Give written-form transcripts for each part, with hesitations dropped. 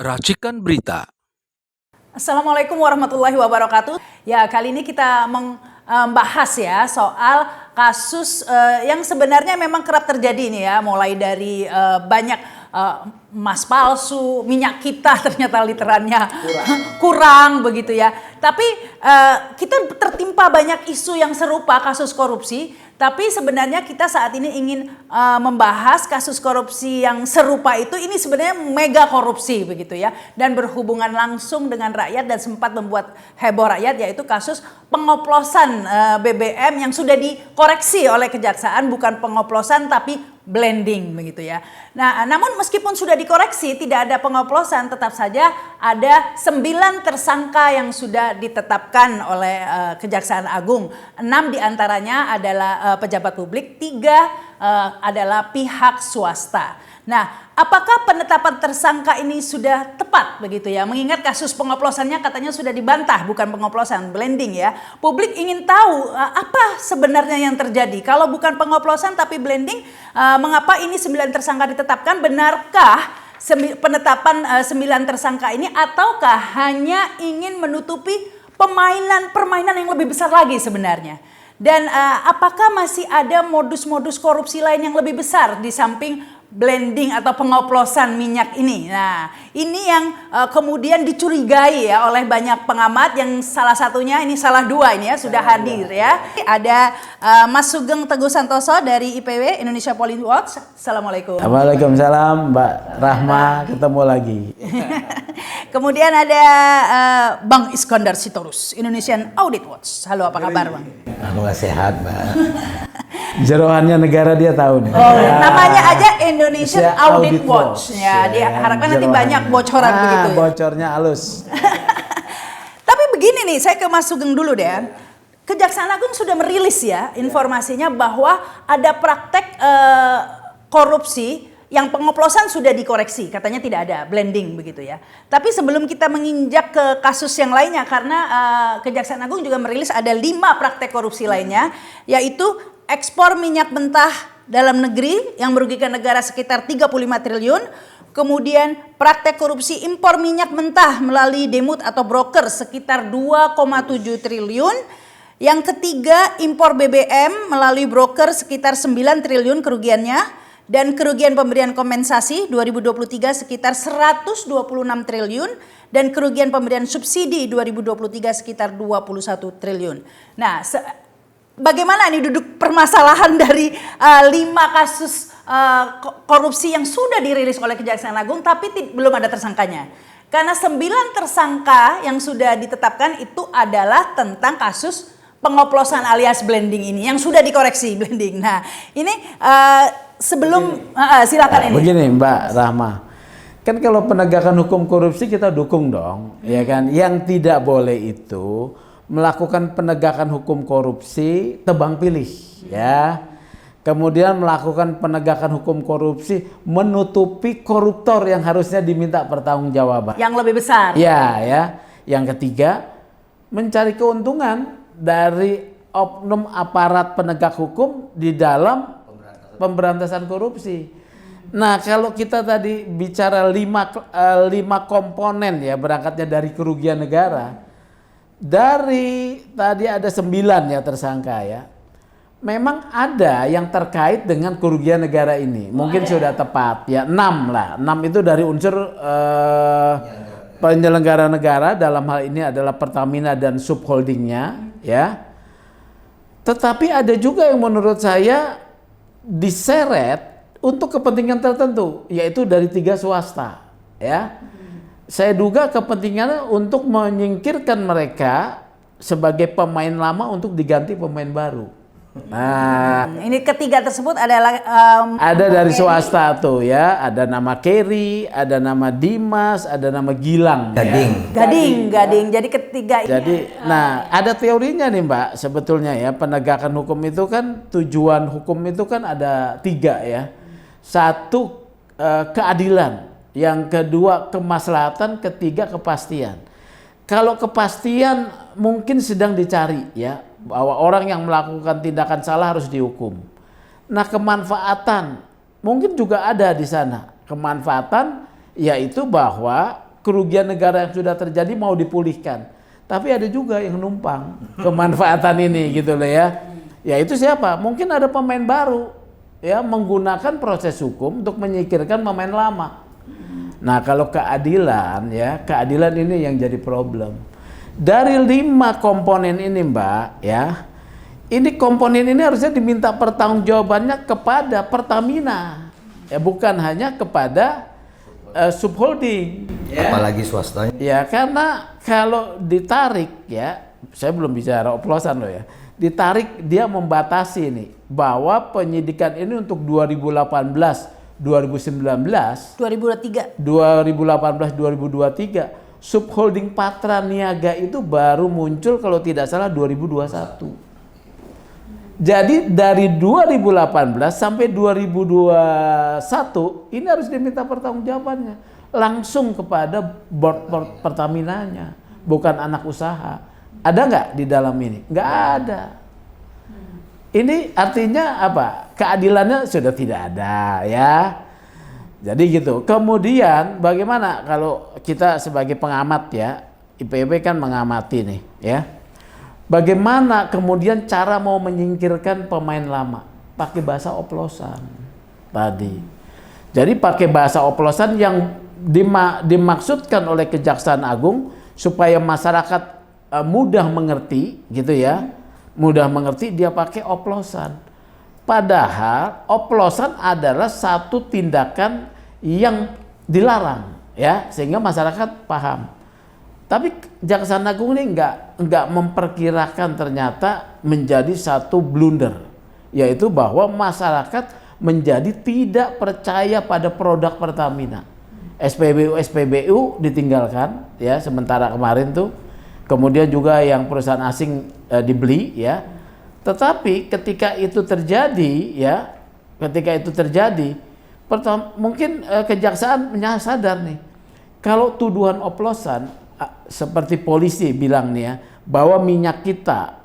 Racikan Berita. Assalamualaikum warahmatullahi wabarakatuh. Ya, kali ini kita membahas ya soal kasus yang sebenarnya memang kerap terjadi nih ya, mulai dari banyak emas palsu, minyak kita ternyata literannya kurang begitu ya. Tapi kita tertimpa banyak isu yang serupa kasus korupsi. Tapi sebenarnya kita saat ini ingin membahas kasus korupsi yang serupa itu, ini sebenarnya mega korupsi begitu ya. Dan berhubungan langsung dengan rakyat dan sempat membuat heboh rakyat, yaitu kasus pengoplosan BBM yang sudah dikoreksi oleh kejaksaan, bukan pengoplosan tapi blending begitu ya. Nah, namun meskipun sudah dikoreksi tidak ada pengoplosan, tetap saja ada 9 tersangka yang sudah ditetapkan oleh Kejaksaan Agung. 6 diantaranya adalah pejabat publik, 3 adalah pihak swasta. Nah, apakah penetapan tersangka ini sudah tepat begitu ya? Mengingat kasus pengoplosannya katanya sudah dibantah, bukan pengoplosan, blending ya. Publik ingin tahu apa sebenarnya yang terjadi. Kalau bukan pengoplosan tapi blending, mengapa ini 9 tersangka ditetapkan? Benarkah penetapan 9 tersangka ini, ataukah hanya ingin menutupi permainan yang lebih besar lagi sebenarnya? Dan apakah masih ada modus-modus korupsi lain yang lebih besar di samping blending atau pengoplosan minyak ini? Nah, ini yang kemudian dicurigai ya oleh banyak pengamat, yang salah satunya ini salah dua ini ya sudah hadir ya. Ada Mas Sugeng Teguh Santoso dari IPW Indonesia Police Watch. Assalamualaikum. Waalaikumsalam Mbak Rahma, ketemu lagi. Kemudian ada Bang Iskandar Sitorus Indonesian Audit Watch. Halo, apa kabar Bang? Alhamdulillah sehat Mbak. Jerohannya negara dia tahu nih. Oh, namanya aja Indonesian Audit Watch. Ya, diharapkan nanti banyak bocoran begitu. Ya? Bocornya halus. Tapi begini nih, saya ke Mas Sugeng dulu deh. Kejaksaan Agung sudah merilis ya informasinya bahwa ada praktek korupsi yang pengoplosan sudah dikoreksi, katanya tidak ada blending begitu ya. Tapi sebelum kita menginjak ke kasus yang lainnya, karena Kejaksaan Agung juga merilis ada 5 praktek korupsi lainnya, yaitu ekspor minyak mentah dalam negeri yang merugikan negara sekitar 35 triliun. Kemudian praktek korupsi impor minyak mentah melalui demut atau broker sekitar 2,7 triliun. Yang ketiga, impor BBM melalui broker sekitar 9 triliun kerugiannya. Dan kerugian pemberian kompensasi 2023 sekitar 126 triliun. Dan kerugian pemberian subsidi 2023 sekitar 21 triliun. Nah, bagaimana ini duduk permasalahan dari 5 kasus korupsi yang sudah dirilis oleh Kejaksaan Agung tapi belum ada tersangkanya? Karena 9 tersangka yang sudah ditetapkan itu adalah tentang kasus pengoplosan alias blending ini yang sudah dikoreksi blending. Nah, ini sebelum silakan ini. Begini Mbak Rahma. Kan kalau penegakan hukum korupsi kita dukung dong, ya kan? Yang tidak boleh itu melakukan penegakan hukum korupsi tebang pilih, ya. Kemudian melakukan penegakan hukum korupsi menutupi koruptor yang harusnya diminta pertanggungjawaban. Yang lebih besar. Ya, ya. Yang ketiga, mencari keuntungan dari oknum aparat penegak hukum di dalam pemberantasan korupsi. Nah, kalau kita tadi bicara 5 komponen ya, berangkatnya dari kerugian negara. Dari tadi ada 9 ya tersangka ya. Memang ada yang terkait dengan kerugian negara ini. Mungkin sudah tepat ya, 6 lah. 6 itu dari unsur penyelenggara negara, dalam hal ini adalah Pertamina dan subholdingnya ya. Tetapi ada juga yang menurut saya diseret untuk kepentingan tertentu, yaitu dari 3 swasta ya. Saya duga kepentingannya untuk menyingkirkan mereka sebagai pemain lama untuk diganti pemain baru. Nah, ini ketiga tersebut adalah ada dari swasta tuh ya, ada nama Kerry, ada nama Dimas, ada nama Gilang. Gading. Jadi ketiga ini. Jadi, nah ada teorinya nih Mbak, sebetulnya ya, penegakan hukum itu kan, tujuan hukum itu kan ada 3 ya. 1 keadilan. Yang kedua kemaslahatan, ketiga kepastian. Kalau kepastian mungkin sedang dicari ya, bahwa orang yang melakukan tindakan salah harus dihukum. Nah, kemanfaatan mungkin juga ada di sana. Kemanfaatan yaitu bahwa kerugian negara yang sudah terjadi mau dipulihkan. Tapi ada juga yang numpang kemanfaatan ini gitu loh ya. Ya itu siapa? Mungkin ada pemain baru ya menggunakan proses hukum untuk menyingkirkan pemain lama. Nah kalau keadilan ya, keadilan ini yang jadi problem. Dari 5 komponen ini Mbak ya, ini komponen ini harusnya diminta pertanggungjawabannya kepada Pertamina. Ya bukan hanya kepada subholding. Ya. Apalagi swastanya. Ya karena kalau ditarik ya, saya belum bicara oplosan loh ya. Ditarik dia membatasi nih bahwa penyidikan ini untuk 2018, 2019, 2023, 2018, 2023 subholding Patra Niaga itu baru muncul kalau tidak salah 2021. Jadi dari 2018 sampai 2021 ini harus diminta pertanggungjawabannya langsung kepada board Pertaminanya, bukan anak usaha. Ada nggak di dalam ini? Nggak ada. Ini artinya apa? Keadilannya sudah tidak ada ya. Jadi gitu. Kemudian bagaimana kalau kita sebagai pengamat ya, IPB kan mengamati nih ya. Bagaimana kemudian cara mau menyingkirkan pemain lama? Pakai bahasa oplosan tadi. Jadi pakai bahasa oplosan yang dimaksudkan oleh Kejaksaan Agung supaya masyarakat mudah mengerti gitu ya. Mudah mengerti dia pakai oplosan. Padahal oplosan adalah satu tindakan yang dilarang ya, sehingga masyarakat paham. Tapi Kejaksaan Agung ini enggak memperkirakan ternyata menjadi satu blunder, yaitu bahwa masyarakat menjadi tidak percaya pada produk Pertamina. SPBU ditinggalkan ya sementara kemarin tuh. Kemudian juga yang perusahaan asing dibeli ya. Tetapi ketika itu terjadi ya, mungkin kejaksaan sadar nih. Kalau tuduhan oplosan seperti polisi bilang nih ya, bahwa minyak kita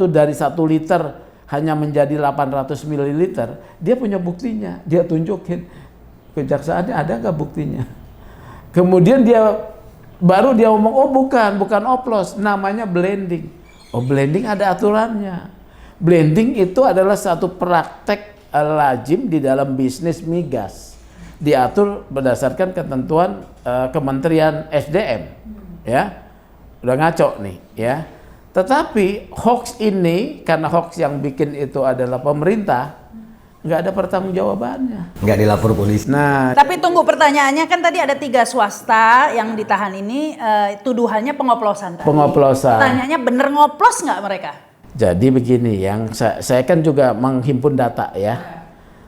dari 1 liter hanya menjadi 800 ml, dia punya buktinya, dia tunjukin. Kejaksaannya ada nggak buktinya? Kemudian baru dia ngomong, oh bukan oplos, namanya blending. Oh blending ada aturannya. Blending itu adalah satu praktek lazim di dalam bisnis migas. Diatur berdasarkan ketentuan Kementerian SDM. Ya, udah ngaco nih ya. Tetapi hoax ini, karena hoax yang bikin itu adalah pemerintah, nggak ada pertanggungjawabannya. Nggak dilapor polisi. Nah, tapi tunggu, pertanyaannya kan tadi ada 3 swasta yang ditahan ini, tuduhannya pengoplosan. Pengoplosan. Pertanyaannya bener ngoplos nggak mereka? Jadi begini, yang saya kan juga menghimpun data ya.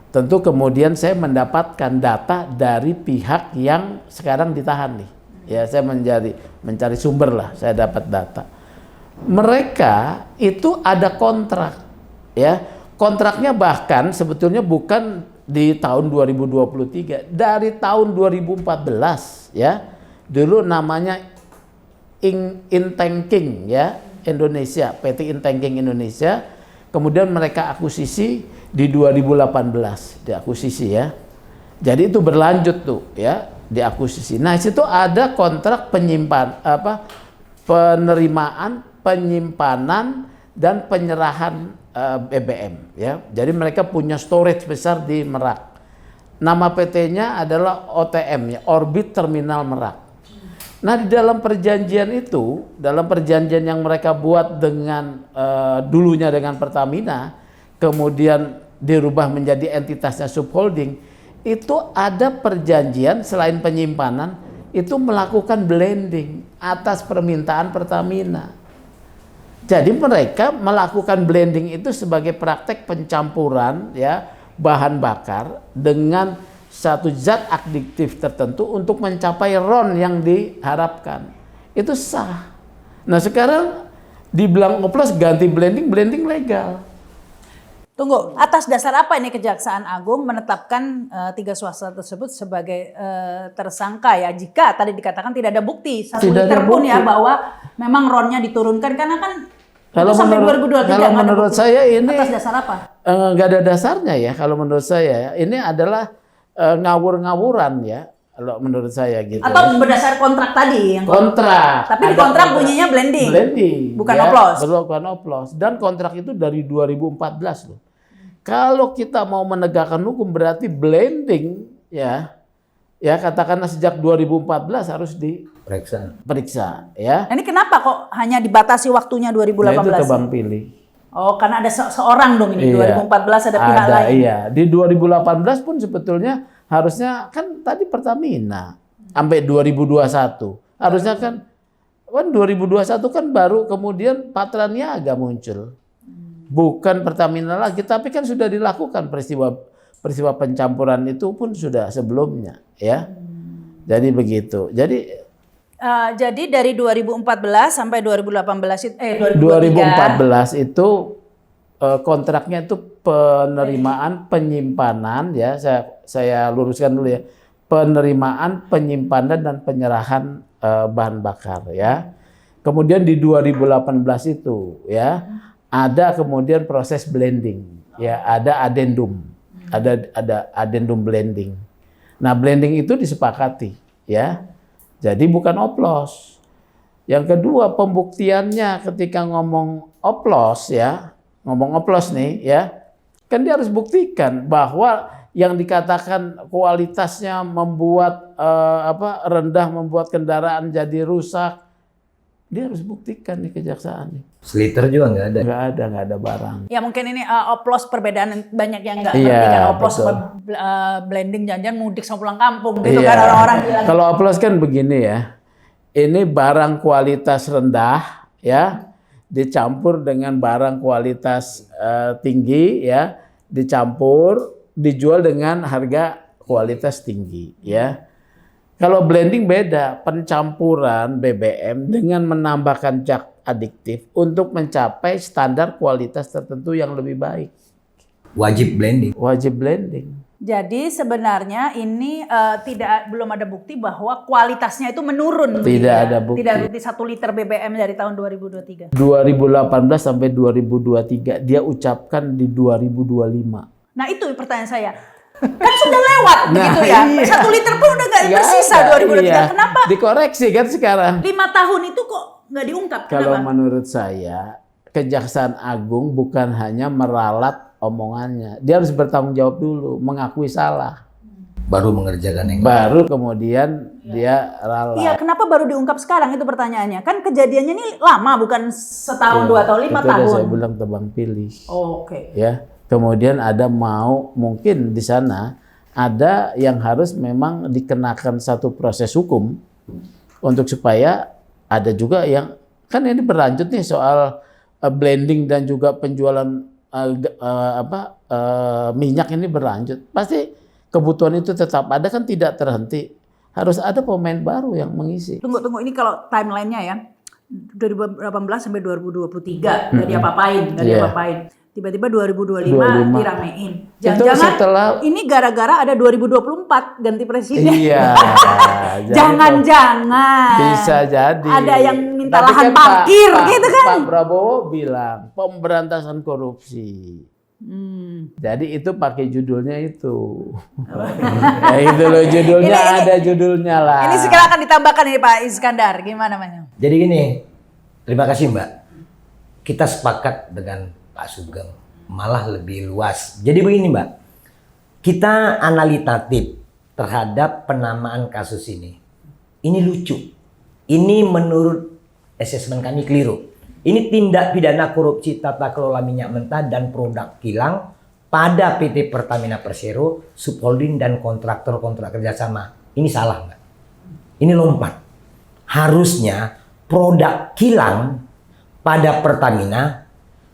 Tentu kemudian saya mendapatkan data dari pihak yang sekarang ditahan nih. Ya, saya mencari sumber lah, saya dapat data. Mereka itu ada kontrak ya. Kontraknya bahkan sebetulnya bukan di tahun 2023, dari tahun 2014 ya. Dulu namanya Intanking ya, Indonesia, PT Intanking Indonesia. Kemudian mereka akuisisi di 2018, diakuisisi ya. Jadi itu berlanjut tuh ya, diakuisisi. Nah, situ ada kontrak penerimaan, penyimpanan dan penyerahan BBM ya. Jadi mereka punya storage besar di Merak. Nama PT-nya adalah OTM ya, Orbit Terminal Merak. Nah, di dalam perjanjian itu, dalam perjanjian yang mereka buat dengan dulunya dengan Pertamina, kemudian dirubah menjadi entitasnya subholding, itu ada perjanjian selain penyimpanan itu melakukan blending atas permintaan Pertamina. Jadi mereka melakukan blending itu sebagai praktek pencampuran ya bahan bakar dengan satu zat adiktif tertentu untuk mencapai RON yang diharapkan. Itu sah. Nah sekarang dibilang oplos ganti blending legal. Tunggu, atas dasar apa ini Kejaksaan Agung menetapkan 3 swasta tersebut sebagai tersangka ya? Jika tadi dikatakan tidak ada bukti 1 liter pun ya bahwa memang RON-nya diturunkan, karena kan kalau sampai 2023 kalau menurut saya ini atas dasar apa? Nggak ada dasarnya ya. Kalau menurut saya ini adalah ngawur-ngawuran ya. kalau menurut saya gitu. Atau berdasar kontrak tadi yang kontrak. Tapi di kontrak bunyinya blending. Bukan ya, oplos. Bukan oplos. Dan kontrak itu dari 2014 loh. Kalau kita mau menegakkan hukum berarti blending ya katakanlah sejak 2014 harus diperiksa ya. Nah, ini kenapa kok hanya dibatasi waktunya 2018? Nah, itu tebang pilih. Oh, karena ada seorang dong ini. Iya. 2014 ada pihak lain. Iya, di 2018 pun sebetulnya harusnya kan tadi Pertamina sampai 2021. Harusnya kan 2021 kan baru kemudian Patra Niaga muncul. Bukan Pertamina lagi, tapi kan sudah dilakukan peristiwa pencampuran itu pun sudah sebelumnya, ya. Jadi begitu. Jadi dari 2014 sampai 2018 2014 itu kontraknya itu penerimaan penyimpanan ya. Saya luruskan dulu ya. Penerimaan, penyimpanan dan penyerahan bahan bakar ya. Kemudian di 2018 itu ya ada kemudian proses blending ya, ada addendum. Ada addendum blending. Nah, blending itu disepakati ya. Jadi bukan oplos. Yang kedua, pembuktiannya ketika ngomong oplos ya, ngomong oplos nih ya, kan dia harus buktikan bahwa yang dikatakan kualitasnya membuat rendah, membuat kendaraan jadi rusak, dia harus buktikan di kejaksaan nih. Seliter juga nggak ada. Nggak ada barang. Ya mungkin ini oplos perbedaan banyak yang nggak ngerti kan oplos blending jangan mudik sama pulang kampung gitu kan orang-orang bilang. Kalau oplos kan begini ya, ini barang kualitas rendah ya dicampur dengan barang kualitas tinggi ya, dicampur dijual dengan harga kualitas tinggi ya. Kalau blending beda, pencampuran BBM dengan menambahkan zat adiktif untuk mencapai standar kualitas tertentu yang lebih baik. Wajib blending. Wajib blending. Jadi sebenarnya ini belum ada bukti bahwa kualitasnya itu menurun. Tidak ada bukti. Tidak ada bukti 1 liter BBM dari tahun 2023. 2018 sampai 2023 dia ucapkan di 2025. Nah itu pertanyaan saya. Kan sudah lewat begitu ya. Iya. 1 liter pun udah nggak tersisa 2023. Iya. Kenapa? Dikoreksi kan sekarang. 5 tahun itu kok nggak diungkap? Kalau Kenapa? menurut saya, Kejaksaan Agung bukan hanya meralat omongannya. Dia harus bertanggung jawab dulu, mengakui salah. Baru mengerjakan yang Baru kemudian dia ralat. Iya, kenapa baru diungkap sekarang itu pertanyaannya? Kan kejadiannya ini lama, bukan setahun, 2 tahun, 5 Itu tahun. udah saya bilang tebang pilih. Oh, oke. Ya. Kemudian ada mungkin di sana ada yang harus memang dikenakan satu proses hukum untuk supaya ada juga yang kan ini berlanjut nih soal blending dan juga penjualan minyak ini berlanjut. Pasti kebutuhan itu tetap ada kan, tidak terhenti. Harus ada pemain baru yang mengisi. Tunggu, ini kalau timelinenya ya, 2018 sampai 2023 nggak diapa-apain, Tiba-tiba 2025 diramein. Jangan-jangan ini gara-gara ada 2024 ganti presiden. Iya. Jangan-jangan. Bisa jadi. Ada yang minta Tapi lahan kan parkir gitu kan. Pak Prabowo bilang pemberantasan korupsi. Jadi itu pakai judulnya itu. Ya itu loh judulnya, ada judulnya lah. Ini sekarang akan ditambahkan ini Pak Iskandar, gimana namanya? Jadi gini, terima kasih Mbak. Kita sepakat dengan Pak Sugeng, malah lebih luas. Jadi begini Mbak, kita analitatif terhadap penamaan kasus ini. Ini lucu. Ini menurut asesmen kami keliru. Ini tindak pidana korupsi tata kelola minyak mentah dan produk kilang pada PT Pertamina Persero, subholding dan kontraktor-kontrak kerjasama. Ini salah Mbak. Ini lompat. Harusnya produk kilang pada Pertamina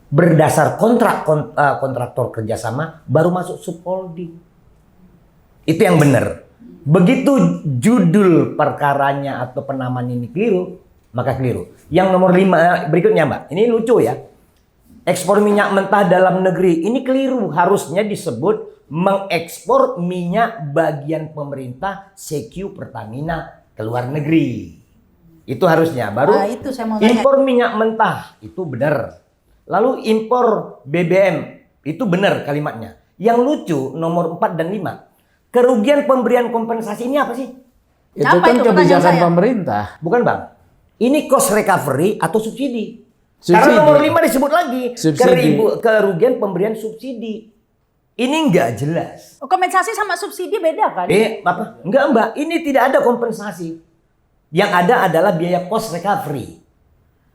berdasar kontraktor kerjasama baru masuk subholding. Itu yang benar. Begitu judul perkaranya atau penamaan ini keliru, maka keliru. Yang nomor 5 berikutnya Mbak, ini lucu ya. Ekspor minyak mentah dalam negeri, ini keliru. Harusnya disebut mengekspor minyak bagian pemerintah CQ Pertamina ke luar negeri. Itu harusnya. Baru itu saya mau tanya. Impor minyak mentah, itu benar. Lalu impor BBM, itu benar kalimatnya. Yang lucu nomor 4 dan 5. Kerugian pemberian kompensasi ini apa sih? Itu Apa kan itu? Pertanyaan kebijakan saya. pemerintah. Bukan Bang. Ini cost recovery atau subsidi. Subsidi. Karena nomor 5 disebut lagi. Subsidi. Kerugian pemberian subsidi. Ini enggak jelas. Oh, kompensasi sama subsidi beda kan? Apa? Enggak Mbak, ini tidak ada kompensasi. Yang ada adalah biaya cost recovery.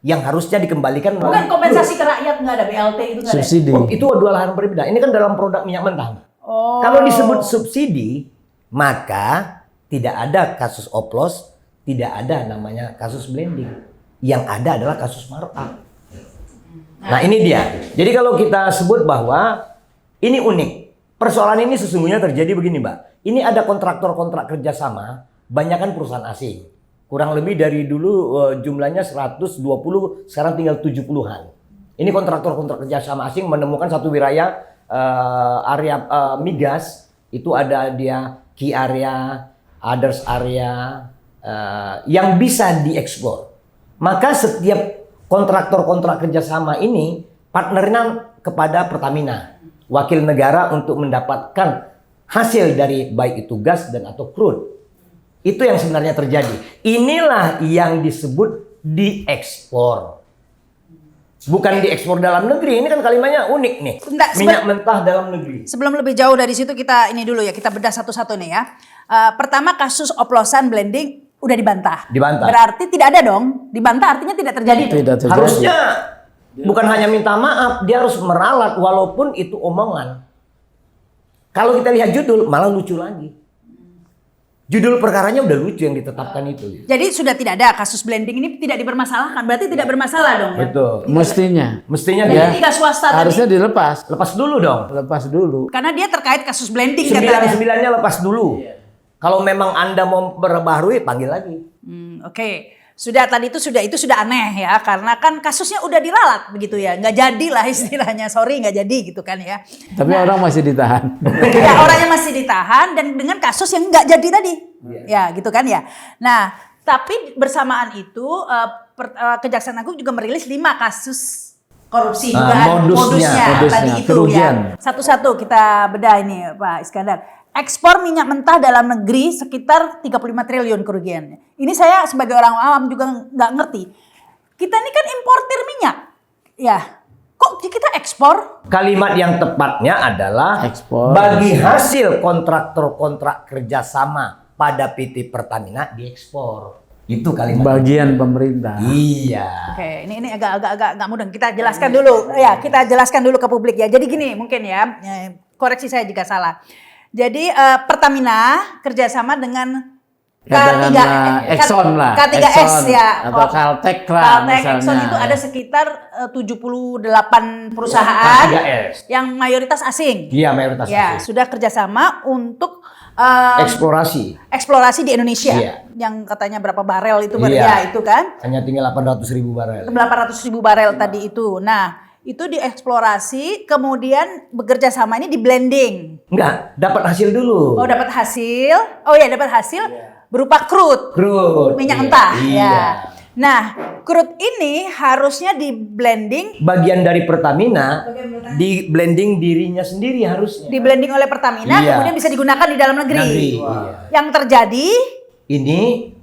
Yang harusnya dikembalikan. Bukan kompensasi ke rakyat, nggak ada BLT itu nggak ada. Subsidi. Oh, itu dua lahan berbeda. Ini kan dalam produk minyak mentah, Mbak. Oh. Kalau disebut subsidi, maka tidak ada kasus oplos, tidak ada namanya kasus blending. Yang ada adalah kasus markup. Nah ini dia. Jadi kalau kita sebut bahwa ini unik. Persoalan ini sesungguhnya terjadi begini Mbak. Ini ada kontraktor-kontrak kerjasama, banyakan perusahaan asing. Kurang lebih dari dulu jumlahnya 120, sekarang tinggal 70-an. Ini kontraktor-kontrak kerjasama asing menemukan satu wilayah area migas. Itu ada dia key area, others area yang bisa dieksplor. Maka setiap kontraktor-kontrak kerjasama ini partnernya kepada Pertamina, wakil negara untuk mendapatkan hasil dari baik itu gas dan atau crude. Itu yang sebenarnya terjadi. Inilah yang disebut diekspor. Bukan diekspor dalam negeri. Ini kan kalimatnya unik nih. Bentar, Minyak mentah dalam negeri. Sebelum lebih jauh dari situ kita ini dulu ya, kita bedah satu-satu nih ya. Pertama kasus oplosan blending udah dibantah. Dibantah. Berarti tidak ada dong. Dibantah artinya tidak terjadi dong. Tidak terjadi. Harusnya bukan hanya minta maaf, dia harus meralat walaupun itu omongan. Kalau kita lihat judul malah lucu lagi. Judul perkaranya udah lucu yang ditetapkan itu. Jadi sudah tidak ada kasus blending ini tidak dipermasalahkan. Berarti tidak bermasalah dong ya. Betul. Mestinya Jadi dia tiga swasta Harusnya tadi. dilepas. lepas dulu dong. Lepas dulu. Karena dia terkait kasus blending katanya. 9-9-nya lepas dulu. Kalau memang Anda mau memperbaharui, panggil lagi. Oke. Sudah tadi itu sudah aneh ya, karena kan kasusnya udah diralat begitu ya, nggak jadi lah istilahnya, sorry nggak jadi gitu kan ya. Tapi orang masih ditahan. Ya orangnya masih ditahan dan dengan kasus yang nggak jadi tadi, ya gitu kan ya. Nah tapi bersamaan itu Kejaksaan Agung juga merilis 5 kasus korupsi dugaan modusnya, tadi itu kerugian. ya. Satu-satu kita bedah ini Pak Iskandar. Ekspor minyak mentah dalam negeri sekitar 35 triliun kerugiannya. Ini saya sebagai orang awam juga nggak ngerti. Kita ini kan importir minyak. Ya, kok kita ekspor? Kalimat yang tepatnya adalah Ekspor. bagi hasil kontraktor-kontrak kerjasama pada PT Pertamina diekspor. Itu kalimat. Bagian pemerintah. Iya. Oke, ini agak nggak mudah. Kita jelaskan dulu. Ya, kita jelaskan dulu ke publik ya. Jadi gini mungkin ya, koreksi saya jika salah. Jadi Pertamina kerjasama dengan Katakanlah Exxon lah. K3S Exxon ya. Atau Caltech lah Caltech, misalnya. Exxon itu ada sekitar 78 perusahaan K3S. yang mayoritas asing. Iya, mayoritas Ya, asing. sudah kerjasama untuk Eksplorasi. di Indonesia. Iya. Yang katanya berapa barel itu Iya. ya itu kan. Hanya tinggal 800.000 barel. 800.000 barel tadi itu. Nah, itu dieksplorasi, kemudian bekerja sama ini di blending. Enggak, dapat hasil dulu. Oh, dapat hasil. Oh ya, dapat hasil berupa crude. Crude. Minyak Iya. mentah Iya. ya. Nah, crude ini harusnya di blending Bagian dari Pertamina di blending dirinya sendiri harusnya. oleh Pertamina, Iya. kemudian bisa digunakan di dalam negeri. Negeri, iya. Yang terjadi Ini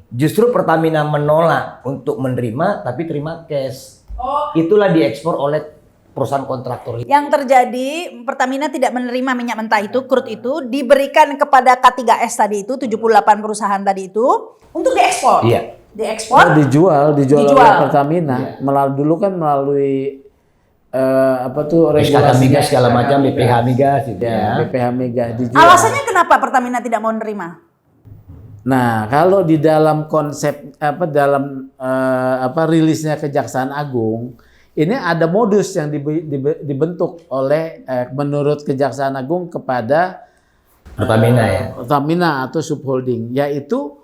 justru Pertamina menolak untuk menerima tapi terima cash. Itulah diekspor oleh perusahaan kontraktor. Yang terjadi Pertamina tidak menerima minyak mentah itu, crude itu diberikan kepada K3S tadi itu 78 perusahaan tadi itu untuk diekspor. Iya. Diekspor. Dijual Dijual. oleh Pertamina. Melalui SKK regulasi migas segala macam, BPH migas gitu ya. BPH migas dijual. Alasannya kenapa Pertamina tidak mau menerima? Nah, kalau di dalam konsep rilisnya Kejaksaan Agung, ini ada modus yang dibentuk oleh menurut Kejaksaan Agung kepada Pertamina ya. Pertamina atau subholding, yaitu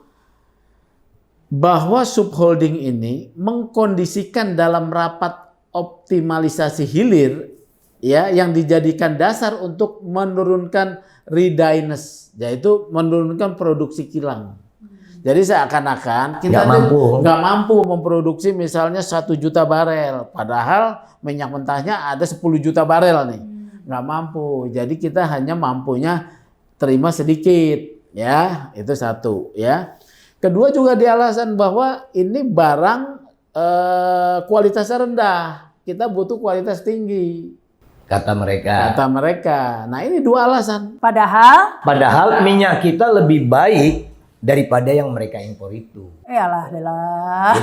bahwa subholding ini mengkondisikan dalam rapat optimalisasi hilir ya yang dijadikan dasar untuk menurunkan readiness, yaitu menurunkan produksi kilang. Jadi seakan-akan kita nggak mampu memproduksi misalnya 1 juta barel, padahal minyak mentahnya ada 10 juta barel nih, nggak mampu. Jadi kita hanya mampunya terima sedikit, ya itu satu, ya. Kedua juga di alasan bahwa ini barang kualitasnya rendah. Kita butuh kualitas tinggi. Kata mereka. Kata mereka. Nah ini dua alasan. Padahal Minyak kita lebih baik daripada yang mereka impor itu. Yalah,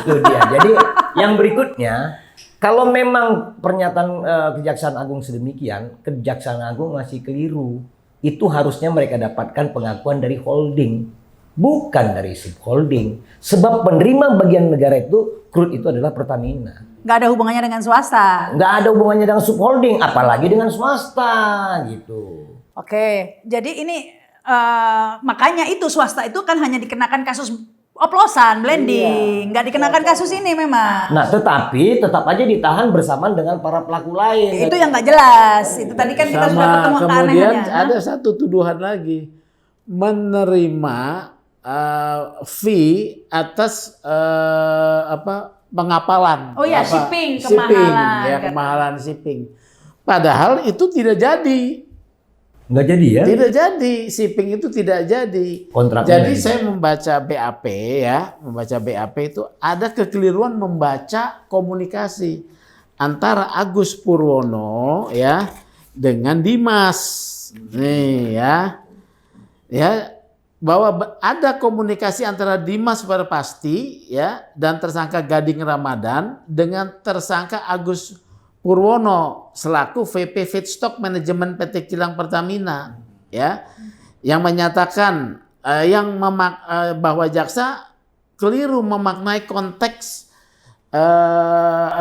Itu dia. Jadi yang berikutnya, kalau memang pernyataan Kejaksaan Agung sedemikian, Kejaksaan Agung masih keliru. Itu harusnya mereka dapatkan pengakuan dari holding, bukan dari subholding. Sebab penerima bagian negara itu, crude itu adalah Pertamina. nggak ada hubungannya dengan swasta. Nggak ada hubungannya dengan subholding, apalagi dengan swasta gitu. Oke, jadi ini makanya itu swasta itu kan hanya dikenakan kasus oplosan, blending, nggak dikenakan kasus ini memang. Nah, tetapi tetap aja ditahan bersamaan dengan para pelaku lain. Itu yang nggak jelas. Itu tadi kan kita sudah ketemu kemudian keanehannya. ada satu tuduhan lagi, menerima fee atas pengapalan. Oh ya, shipping, kemahalan. Ya, kemahalan shipping. Padahal itu tidak jadi. Nggak jadi ya? Tidak jadi, shipping itu tidak jadi. Kontraknya Jadi jadi. saya membaca BAP ya, membaca BAP itu ada kekeliruan membaca komunikasi antara Agus Purwono ya dengan Dimas. Nih ya. Ya, bahwa ada komunikasi antara Dimas Perpasti ya dan tersangka Gading Ramadan dengan tersangka Agus Purwono selaku VP Feedstock Manajemen PT Kilang Pertamina ya yang menyatakan bahwa jaksa keliru memaknai konteks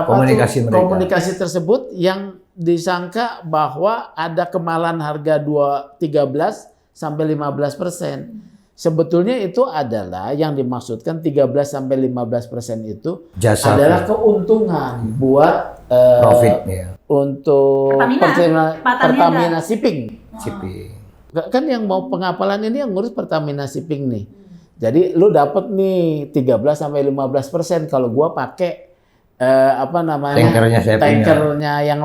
komunikasi tersebut yang disangka bahwa ada kemahalan harga 13 sampai 15%. Sebetulnya itu adalah yang dimaksudkan 13 sampai 15% itu Jasa adalah keuntungan buat profit ya. Untuk Pertamina Shipping. Shipping. Kan yang mau pengapalan ini yang ngurus Pertamina Shipping nih. Jadi lu dapat nih 13 sampai 15% kalau gua pakai tankernya yang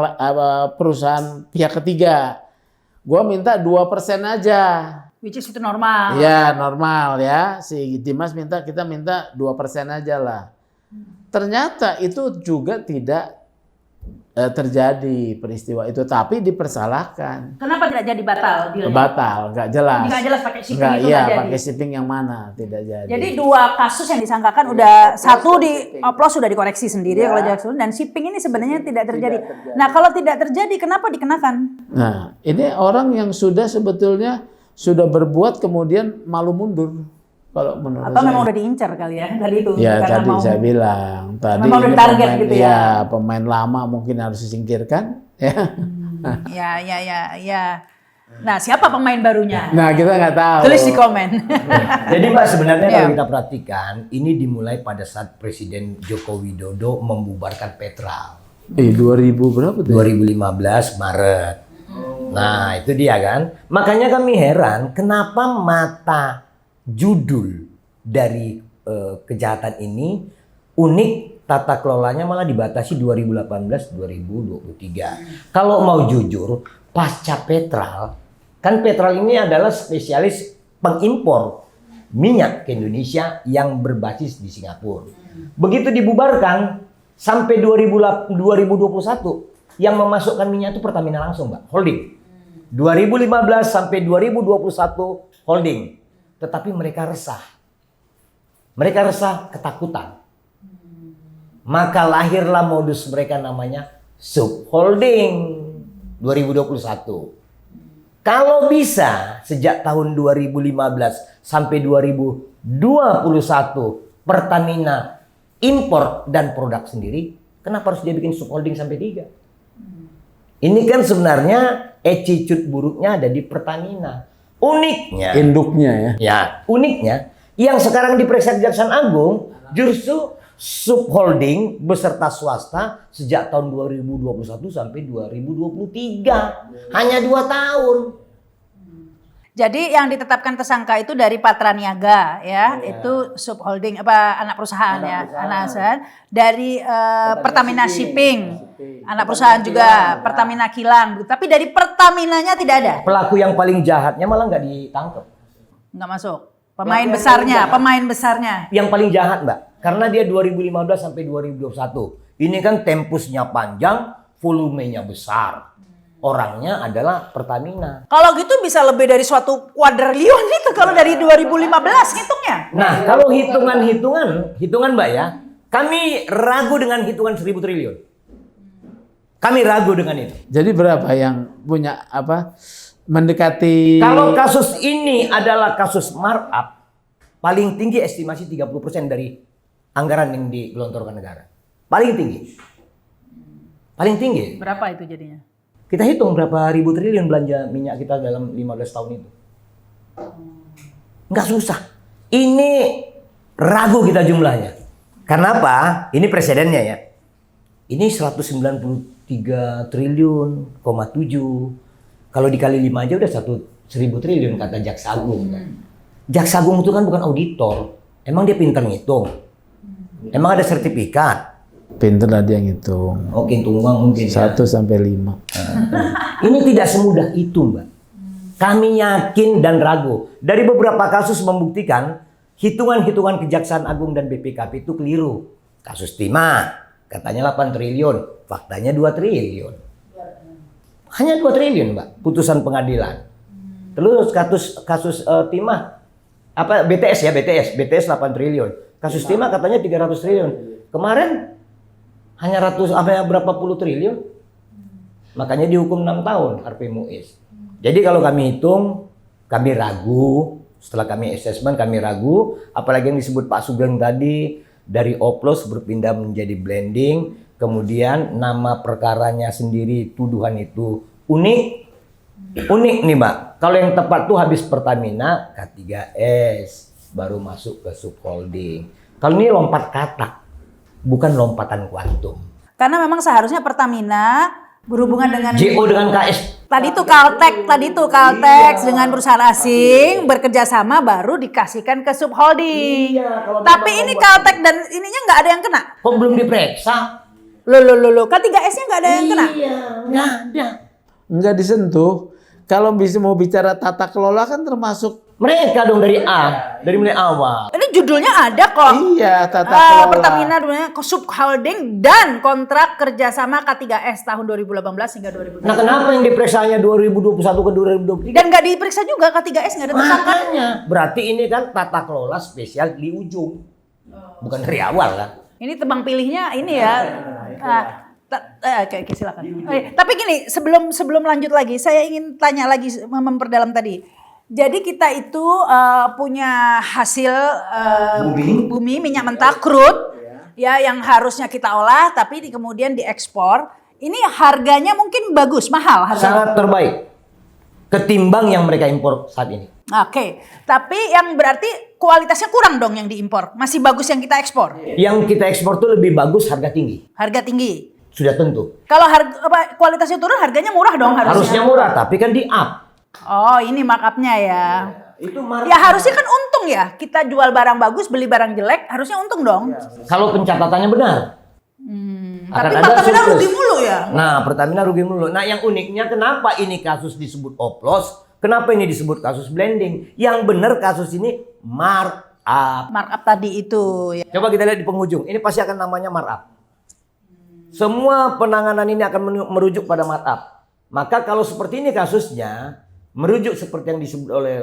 perusahaan pihak ketiga. Gua minta 2% aja. Which is itu normal. Iya, normal ya. Si Dimas kita minta 2% aja lah. Ternyata itu juga tidak terjadi peristiwa itu, tapi dipersalahkan. Kenapa tidak jadi batal? Batal, nggak jelas. Nggak jelas pakai shipping nggak, itu iya, nggak jadi. pakai shipping yang mana tidak jadi. Jadi dua kasus yang disangkakan udah satu di oplos sudah dikoreksi sendiri kalau Jackson dan shipping ini sebenarnya tidak terjadi. Nah kalau tidak terjadi kenapa dikenakan? Nah ini orang yang sebetulnya sudah berbuat kemudian malu mundur. Kalau menurut Atau saya. memang udah diincar kali ya tadi itu. Ya karena tadi saya bilang tadi memang udah target pemain, gitu ya. Pemain lama mungkin harus disingkirkan ya. Ya. Nah siapa pemain barunya? Nah kita nggak tahu. Tulis di komen. Jadi Mbak sebenarnya Iya. kalau kita perhatikan ini dimulai pada saat Presiden Joko Widodo membubarkan Petral. 2000 berapa tuh? 2015 Maret. Nah itu dia kan. Makanya kami heran kenapa mata judul dari kejahatan ini unik, tata kelolanya malah dibatasi 2018-2023. Kalau mau jujur, pasca Petral, kan Petral ini adalah spesialis pengimpor minyak ke Indonesia yang berbasis di Singapura. Begitu dibubarkan sampai 2021 yang memasukkan minyak itu Pertamina langsung, Mbak, holding. 2015 sampai 2021 holding. Tetapi mereka resah. Mereka resah, ketakutan. Maka lahirlah modus mereka namanya subholding 2021. Kalau bisa sejak tahun 2015 sampai 2021 Pertamina impor dan produk sendiri, kenapa harus dia bikin subholding sampai 3? Ini kan sebenarnya attitude buruknya ada di Pertamina. Uniknya, Induknya ya. ya uniknya yang sekarang diperiksa Kejaksaan Agung justru subholding beserta swasta sejak tahun 2021 sampai 2023, hanya 2 tahun. Jadi yang ditetapkan tersangka itu dari Patra Niaga ya, itu subholding anak perusahaan anak perusahaan dari Pertamina Shipping, anak perusahaan juga Pertamina Kilang, tapi dari Pertaminanya tidak ada. Pelaku yang paling jahatnya malah nggak ditangkap. Nggak masuk. Pemain besarnya. Yang paling jahat, Mbak. Karena dia 2015 sampai 2021. Ini kan tempusnya panjang, volumenya besar. Orangnya adalah Pertamina. Kalau gitu bisa lebih dari suatu kuadriliun itu kalau dari 2015 hitungnya. Nah, kalau hitungan Mbak ya, kami ragu dengan hitungan 1.000 triliun. Kami ragu dengan itu. Jadi berapa yang punya mendekati? Kalau kasus ini adalah kasus markup, paling tinggi estimasi 30% dari anggaran yang digelontorkan negara. Paling tinggi. Berapa itu jadinya? Kita hitung berapa ribu triliun belanja minyak kita dalam 15 tahun itu. Nggak susah. Ini ragu kita jumlahnya. Karena apa? Ini presidennya ya. Ini 193 triliun, 7. Kalau dikali 5 aja udah 1.000 triliun kata Jaksa Agung. Jaksa Agung itu kan bukan auditor. Emang dia pintar ngitung? Emang ada sertifikat? Pinter lah dia ngitung. Oke, hitung uang mungkin 1 sampai 5. Ini tidak semudah itu, Mbak. Kami yakin dan ragu. Dari beberapa kasus membuktikan hitungan-hitungan Kejaksaan Agung dan BPKP itu keliru. Kasus Timah katanya 8 triliun, faktanya 2 triliun. Hanya 2 triliun, Mbak, putusan pengadilan. Terus kasus Timah BTS 8 triliun. Kasus Timah katanya 300 triliun. Kemarin hanya berapa puluh triliun. Makanya dihukum 6 tahun Harvey Muiz. Jadi kalau kami hitung, kami ragu. Setelah kami assessment, kami ragu. Apalagi yang disebut Pak Sugeng tadi, dari oplos berpindah menjadi blending. Kemudian nama perkaranya sendiri, tuduhan itu unik. Unik nih, Mbak. Kalau yang tepat tuh habis Pertamina, K3S. Baru masuk ke subholding. Kalau ini lompat katak. Bukan lompatan kuantum. Karena memang seharusnya Pertamina berhubungan dengan JO dengan KS. Tadi itu Caltex dengan perusahaan asing bekerja sama baru dikasihkan ke subholding. Tapi ini Caltex dan ininya nggak ada yang kena. Kok belum diperiksa? Loh. K3S-nya nggak ada yang kena. Iya, nggak ada. Nggak disentuh. Kalau mau bicara tata kelola kan termasuk Mereka dong dari mulai awal. Ini judulnya ada kok. Iya, tata kelola. Pertamina namanya subholding dan kontrak kerjasama K3S tahun 2018 hingga 2020. Nah, kenapa yang diperiksanya 2021 ke 2023? Dan nggak diperiksa juga K3S, nggak ada tersangka. Makanya, berarti ini kan tata kelola spesial di ujung. Bukan dari awal kan. Ini tebang pilihnya ini ya. Oke, silakan. Tapi gini, sebelum lanjut lagi, saya ingin tanya lagi memperdalam tadi. Jadi kita itu punya hasil bumi minyak mentah crude ya yang harusnya kita olah tapi kemudian diekspor. Ini harganya mungkin bagus, mahal harganya. Sangat terbaik ketimbang yang mereka impor saat ini. Oke, tapi yang berarti kualitasnya kurang dong yang diimpor. Masih bagus yang kita ekspor. Yang kita ekspor tuh lebih bagus harga tinggi. Harga tinggi. Sudah tentu. Kalau kualitasnya turun harganya murah dong harusnya. Harusnya murah tapi kan di up. Oh, ini markupnya ya. Itu Ya harusnya kan untung ya. Kita jual barang bagus, beli barang jelek, harusnya untung dong. Kalau pencatatannya benar. Tapi Pertamina rugi mulu ya. Nah, Pertamina rugi mulu. Nah, yang uniknya kenapa ini kasus disebut oplos? Kenapa ini disebut kasus blending? Yang benar kasus ini markup. Markup tadi itu ya. Coba kita lihat di penghujung. Ini pasti akan namanya markup. Semua penanganan ini akan merujuk pada markup. Maka kalau seperti ini kasusnya, merujuk seperti yang disebut oleh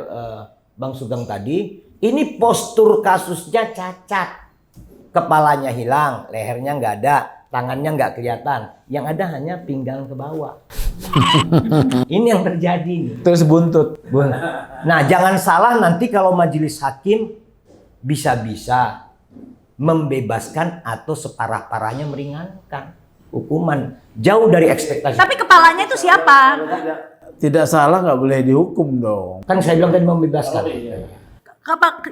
Bang Sugeng tadi, ini postur kasusnya cacat. Kepalanya hilang, lehernya nggak ada, tangannya nggak kelihatan. Yang ada hanya pinggang ke bawah. Ini yang terjadi nih. terus buntut. Nah, jangan salah nanti kalau majelis hakim bisa-bisa membebaskan atau separah-parahnya meringankan hukuman. Jauh dari ekspektasi. Tapi kepalanya itu siapa? Tidak salah nggak boleh dihukum dong. Kan saya bilang tadi membebaskan.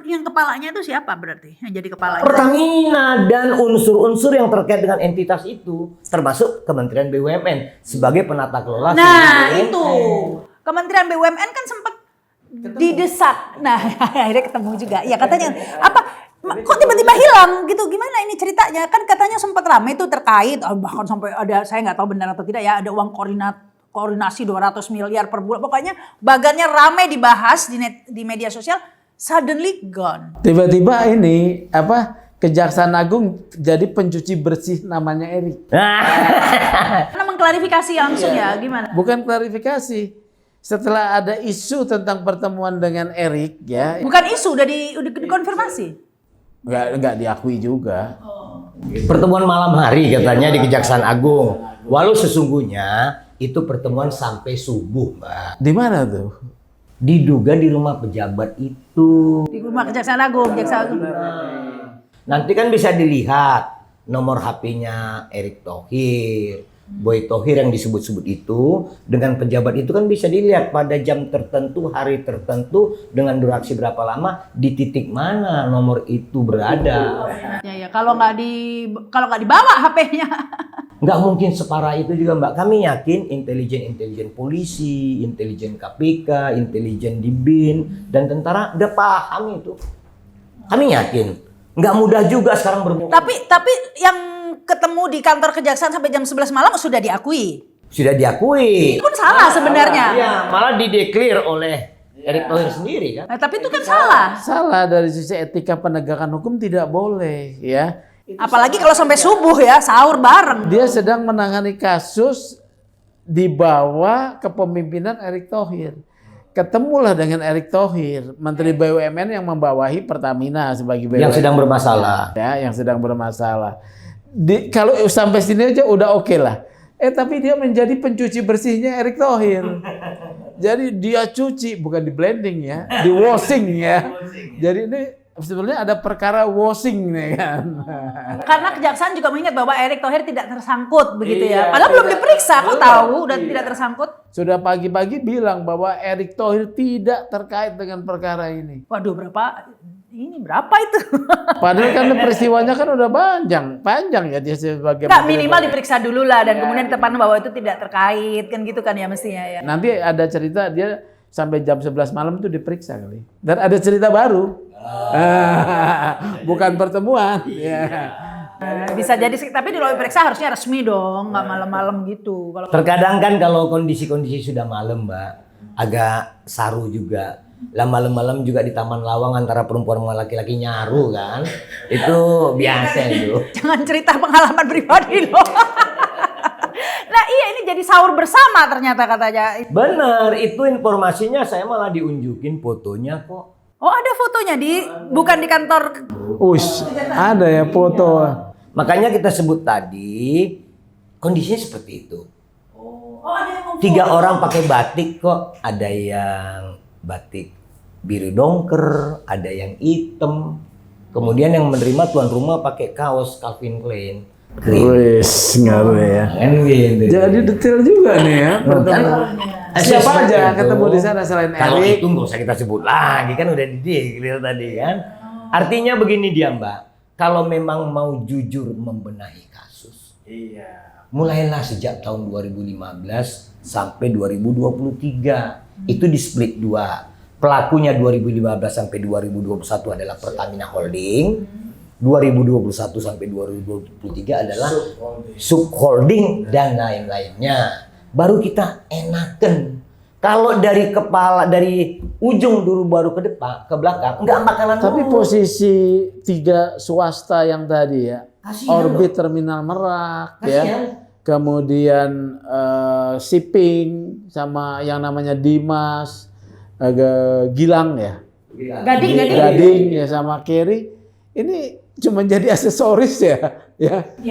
Yang kepalanya itu siapa berarti? Yang jadi kepalanya? Pertamina dan unsur-unsur yang terkait dengan entitas itu, termasuk Kementerian BUMN sebagai penata kelola. Nah itu Kementerian BUMN kan sempat didesak. Nah akhirnya ketemu juga. Ya katanya apa? Kok tiba-tiba hilang gitu? Gimana ini ceritanya? Kan katanya sempat ramai itu terkait. Bahkan sampai ada, saya nggak tahu benar atau tidak ya, ada uang koordinasi 200 miliar per bulan. Pokoknya bagannya ramai dibahas di media sosial. suddenly gone. Tiba-tiba ini Kejaksaan Agung jadi pencuci bersih namanya Erik. Karena mengklarifikasi langsung ya, gimana? Bukan klarifikasi. Setelah ada isu tentang pertemuan dengan Erik ya, Bukan isu, udah dikonfirmasi. nggak diakui juga. Pertemuan malam hari katanya di Kejaksaan Agung. Walau sesungguhnya itu pertemuan sampai subuh, Mbak. Di mana tuh? Diduga di rumah pejabat itu. Di rumah Kejaksaan Agung, Kejaksaan Agung. Nanti kan bisa dilihat nomor HP-nya Erick Thohir, Boy Thohir yang disebut-sebut itu dengan pejabat itu kan bisa dilihat pada jam tertentu, hari tertentu dengan durasi berapa lama di titik mana nomor itu berada. Ya, kalau nggak dibawa HP-nya. Nggak mungkin separah itu juga, Mbak. Kami yakin intelijen polisi, intelijen KPK, intelijen di BIN dan tentara udah paham itu. Kami yakin. Nggak mudah juga sekarang berbohong. Tapi yang ketemu di kantor kejaksaan sampai jam 11 malam sudah diakui. Sudah diakui. Itu kan salah sebenarnya. Iya, malah dideklir oleh Erick Thohir sendiri kan. Nah, tapi itu kan salah. Salah dari sisi etika penegakan hukum tidak boleh ya. Apalagi kalau sampai subuh ya, sahur bareng. Dia sedang menangani kasus di bawah kepemimpinan Erick Thohir. Ketemulah dengan Erick Thohir, Menteri BUMN yang membawahi Pertamina sebagai BUMN. Yang sedang bermasalah. Ya, yang sedang bermasalah. Kalau sampai sini aja udah oke lah. Tapi dia menjadi pencuci bersihnya Erick Thohir. Jadi dia cuci, bukan di blending ya, di washing ya. Jadi ini sebenarnya ada perkara washing nih kan. Karena kejaksaan juga mengingat bahwa Erick Thohir tidak tersangkut begitu Iya, ya. Padahal belum diperiksa, kok tahu udah tidak tersangkut. Sudah pagi-pagi bilang bahwa Erick Thohir tidak terkait dengan perkara ini. Waduh, berapa itu? Padahal kan peristiwanya kan udah panjang ya dia sebagai Nggak, Menteri minimal BUMN. diperiksa dulu lah dan kemudian ditetapkan bahwa itu tidak terkait kan gitu kan ya mestinya ya. Nanti ada cerita dia sampai jam 11 malam itu diperiksa kali. Dan ada cerita baru. Bukan pertemuan. Ya. Bisa jadi, tapi di luar periksa harusnya resmi dong, nggak malam-malam gitu. Kalau Terkadang kan kalau kondisi-kondisi sudah malam, Mbak, agak saru juga. Lah malam-malam juga di Taman Lawang antara perempuan sama laki-laki nyaru kan. Itu biasa itu. jangan cerita pengalaman pribadi loh. Nah iya, ini jadi sahur bersama ternyata katanya. Bener, itu informasinya saya malah diunjukin fotonya kok. Oh ada fotonya bukan di kantor. Ush, ada ya foto. Makanya kita sebut tadi kondisinya seperti itu. Oh ada yang 3 orang pakai batik kok. Ada yang batik biru dongker, ada yang hitam. Kemudian yang menerima tuan rumah pakai kaos Calvin Klein. Wis, ngeri ya. Kan gitu. Jadi detail juga nih ya. Siapa Seperti aja itu. ketemu di sana selain Kalau Erick? itu nggak usah kita sebut lagi kan udah clear tadi kan. Artinya begini dia, Mbak. Kalau memang mau jujur membenahi kasus. Iya. Mulailah sejak tahun 2015 sampai 2023. Itu di split 2. Pelakunya 2015 sampai 2021 adalah Pertamina Holding. 2021 sampai 2023 adalah subholding dan lain-lainnya. Baru kita enakan. Kalau dari ujung dulu baru ke depan, ke belakang, nggak bakalan. Tapi posisi 3 swasta yang tadi ya, Kasihan Orbit Terminal Merak ya, Kasihan. kemudian Shipping sama yang namanya Dimas, Gilang ya, Gading ya sama Kerry, ini cuma jadi aksesoris ya.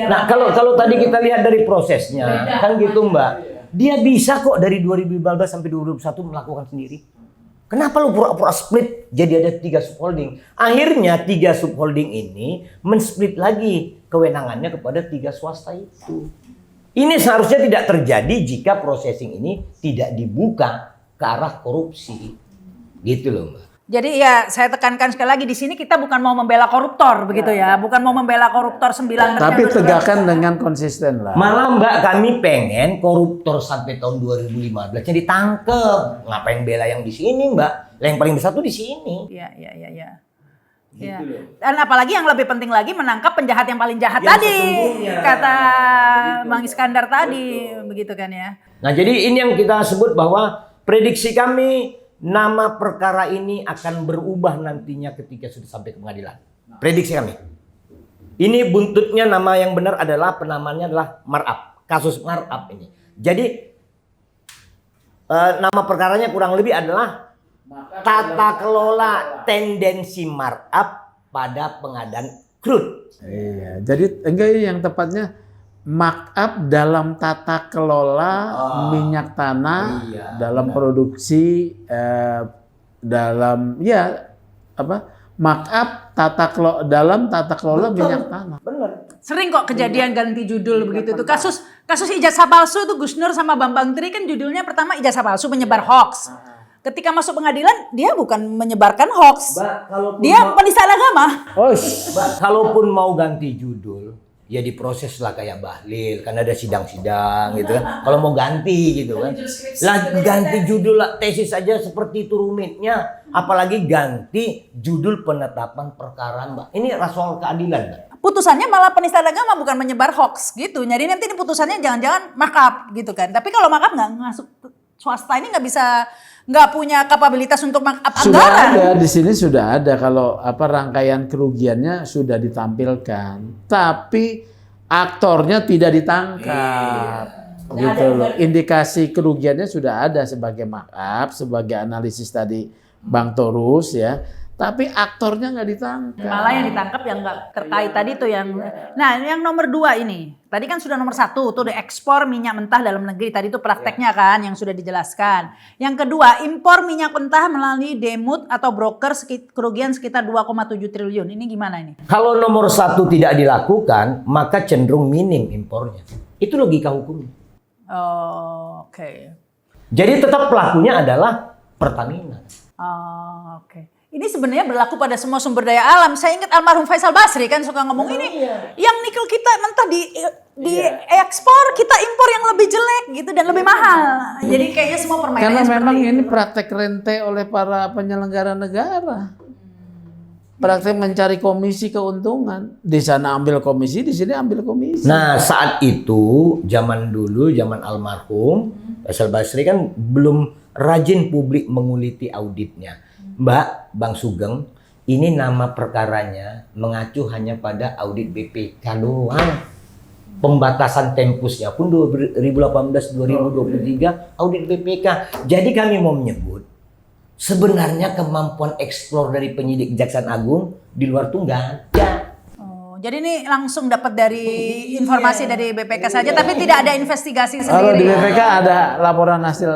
Nah kalau tadi kita lihat dari prosesnya, kan gitu Mbak. Dia bisa kok dari 2015 sampai 2021 melakukan sendiri. Kenapa lu pura-pura split jadi ada 3 subholding? Akhirnya 3 subholding ini men-split lagi kewenangannya kepada 3 swasta itu. Ini seharusnya tidak terjadi jika processing ini tidak dibuka ke arah korupsi. Gitu loh Mbak. Jadi ya saya tekankan sekali lagi di sini kita bukan mau membela koruptor begitu ya, bukan mau membela koruptor 9. Tapi tegakkan dengan konsisten lah. Malah Mbak kami pengen koruptor sampai tahun 2015 nya ditangkep. Ngapain bela yang di sini Mbak? Yang paling besar tuh di sini. Iya. Ya. Dan apalagi yang lebih penting lagi menangkap penjahat yang paling jahat tadi, kata Bang Iskandar tadi, begitu kan ya. Nah jadi ini yang kita sebut bahwa prediksi kami nama perkara ini akan berubah nantinya ketika sudah sampai ke pengadilan. Prediksi kami. Ini buntutnya nama yang benar adalah penamanya adalah markup. Kasus markup ini. Jadi nama perkaranya kurang lebih adalah tata kelola tendensi markup pada pengadaan crude. Iya, jadi enggak yang tepatnya markup dalam tata kelola minyak tanah, dalam produksi, dalam markup dalam tata kelola minyak tanah. Benar. Sering kok kejadian ganti judul begitu tuh. Kasus ijazah palsu tuh Gus Nur sama Bambang Tri kan judulnya pertama ijazah palsu menyebar hoax. Ketika masuk pengadilan dia bukan menyebarkan hoax. Dia penistaan agama. Kalaupun mau ganti judul, ya diproses lah kayak Bahlil, kan ada sidang-sidang gitu kan. Kalau mau ganti gitu kan. Lah ganti judul lah, tesis saja seperti itu rumitnya. Apalagi ganti judul penetapan perkara, Mbak. Ini soal keadilan, Mbak. Putusannya malah penistaan agama bukan menyebar hoax gitu. Jadi nanti ini putusannya jangan-jangan markup gitu kan. Tapi kalau markup nggak masuk swasta ini nggak punya kapabilitas untuk markup anggaran. Sudah ada di sini, sudah ada kalau rangkaian kerugiannya sudah ditampilkan, tapi aktornya tidak ditangkap. Gitu loh. Indikasi kerugiannya sudah ada sebagai markup, sebagai analisis tadi Bang Torus ya. Tapi aktornya nggak ditangkap. Malah yang ditangkap yang nggak terkait tadi tuh yang. Nah yang nomor 2 ini. Tadi kan sudah nomor 1 tuh ekspor minyak mentah dalam negeri. Tadi itu prakteknya kan yang sudah dijelaskan. Yang kedua impor minyak mentah melalui demut atau broker kerugian sekitar 2,7 triliun. Ini gimana ini? Kalau nomor 1 tidak dilakukan, maka cenderung minim impornya. Itu logika hukumnya. Oh, oke. Jadi tetap pelakunya adalah Pertamina. Oh, oke. Ini sebenarnya berlaku pada semua sumber daya alam. Saya ingat almarhum Faisal Basri kan suka ngomong ini. Yang nikel kita mentah di ekspor, kita impor yang lebih jelek gitu dan lebih mahal. Jadi kayaknya semua permainannya Karena memang seperti ini praktek rente oleh para penyelenggara negara. Praktek mencari komisi keuntungan. Di sana ambil komisi, di sini ambil komisi. Nah saat itu, zaman dulu, zaman almarhum Faisal Basri kan belum rajin publik menguliti auditnya. Mbak, Bang Sugeng, ini nama perkaranya mengacu hanya pada audit BPK doang. Pembatasan tempusnya pun 2018-2023 audit BPK. Jadi kami mau menyebut sebenarnya kemampuan eksplor dari penyidik Kejaksaan Agung di luar tuh nggak ada. Oh, jadi ini langsung dapat dari informasi dari BPK saja, tapi tidak ada investigasi sendiri. Kalau di BPK ada laporan hasil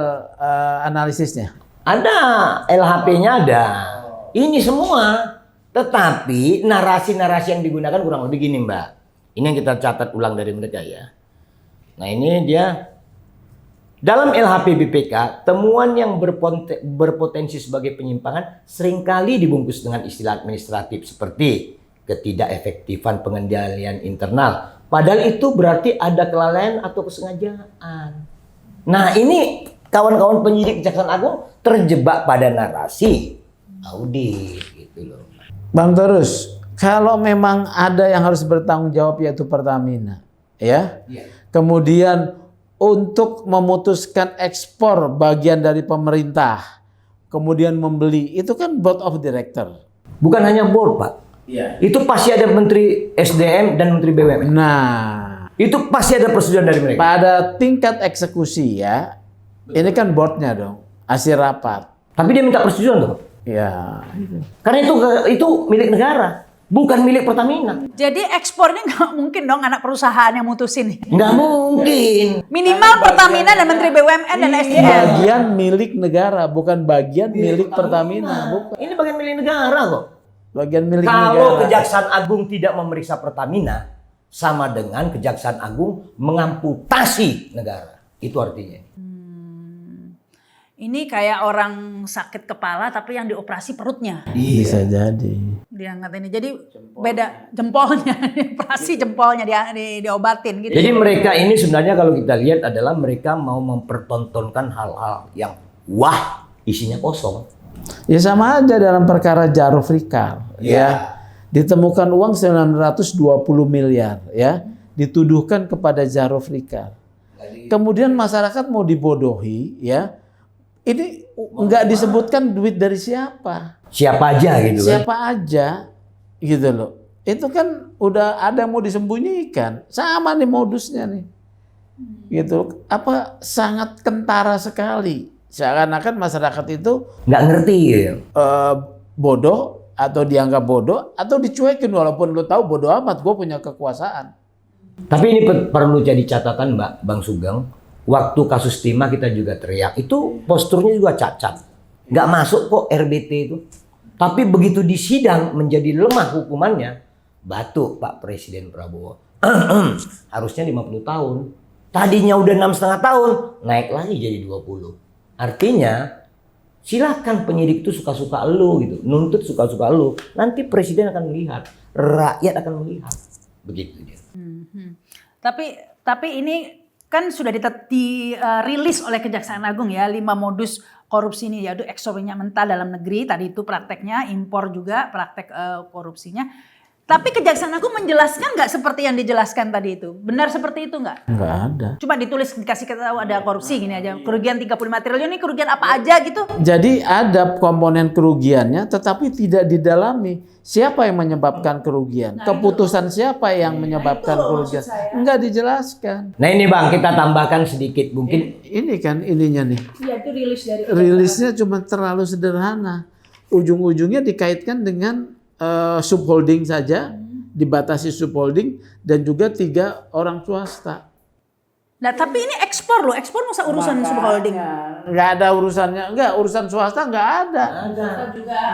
analisisnya. Ada, LHP-nya ada. Ini semua. Tetapi narasi-narasi yang digunakan kurang lebih gini, Mbak. Ini yang kita catat ulang dari mereka ya. Nah ini dia. Dalam LHP BPK, temuan yang berpotensi sebagai penyimpangan seringkali dibungkus dengan istilah administratif seperti ketidakefektifan pengendalian internal. Padahal itu berarti ada kelalaian atau kesengajaan. Nah ini kawan-kawan penyidik Kejaksaan Agung terjebak pada narasi audit gitu loh. Bang Torus, kalau memang ada yang harus bertanggung jawab yaitu Pertamina, ya. Kemudian untuk memutuskan ekspor bagian dari pemerintah, kemudian membeli, itu kan board of director. Bukan hanya board, Pak. Itu pasti ada Menteri SDM dan Menteri BUMN. Nah, itu pasti ada persetujuan dari mereka. Pada tingkat eksekusi ya, ini kan boardnya dong, hasil rapat. Tapi dia minta persetujuan tuh. Ya. Karena itu milik negara, bukan milik Pertamina. Jadi ekspornya nggak mungkin dong anak perusahaan yang mutusin. Nggak mungkin. Minimal Pertamina dan Menteri BUMN dan SDM. Bagian milik negara, bukan bagian milik Pertamina. Bukan. Ini bagian milik negara kok. Bagian milik negara. Kalau Kejaksaan Agung tidak memeriksa Pertamina, sama dengan Kejaksaan Agung mengamputasi negara. Itu artinya. Ini kayak orang sakit kepala tapi yang dioperasi perutnya. Bisa jadi. Diangkat ini. Jadi beda jempolnya, operasi jempolnya diobatin gitu. Jadi mereka ini sebenarnya kalau kita lihat adalah mereka mau mempertontonkan hal-hal yang wah isinya kosong. Ya sama aja dalam perkara Jaruf Rikal. Ya. Ditemukan uang 920 miliar ya. Dituduhkan kepada Jaruf Rikal. Kemudian masyarakat mau dibodohi ya. ini nggak disebutkan duit dari siapa. Siapa aja gitu kan. Siapa aja gitu loh. Itu kan udah ada yang mau disembunyikan. Sama nih modusnya nih. Gitu. Apa sangat kentara sekali. Seakan-akan masyarakat itu Nggak ngerti ya. bodoh atau dianggap bodoh atau dicuekin walaupun lu tahu bodoh amat gue punya kekuasaan. Tapi ini perlu jadi catatan Bang Sugeng. Waktu kasus Timah kita juga teriak. Itu posturnya juga cacat. Nggak masuk kok RBT itu. Tapi begitu di sidang menjadi lemah hukumannya. Batuk Pak Presiden Prabowo. Harusnya 50 tahun. Tadinya udah 6,5 tahun. Naik lagi jadi 20. Artinya silakan penyidik itu suka-suka lu gitu. Nuntut suka-suka lu. Nanti Presiden akan melihat. Rakyat akan melihat. Begitu dia. Tapi ini kan sudah dirilis oleh Kejaksaan Agung ya 5 modus korupsi ini, yaitu ekspor minyak mentah dalam negeri, tadi itu prakteknya, impor juga praktek korupsinya. Tapi Kejaksaan Agung menjelaskan nggak seperti yang dijelaskan tadi itu? Benar seperti itu nggak? Nggak ada. Cuma ditulis dikasih tahu ada korupsi gini aja. Kerugian 35 triliun ini kerugian apa aja gitu? Jadi ada komponen kerugiannya tetapi tidak didalami. Siapa yang menyebabkan kerugian? Keputusan siapa yang menyebabkan kerugian? Enggak dijelaskan. Nah ini Bang, kita tambahkan sedikit mungkin. Ini kan ininya nih. Iya itu rilis dari. Rilisnya cuma terlalu sederhana. Ujung-ujungnya dikaitkan dengan subholding saja, dibatasi subholding dan juga 3 orang swasta. Nah tapi ini ekspor loh, ekspor masa urusan subholding? Nggak ada urusannya, urusan swasta nggak ada.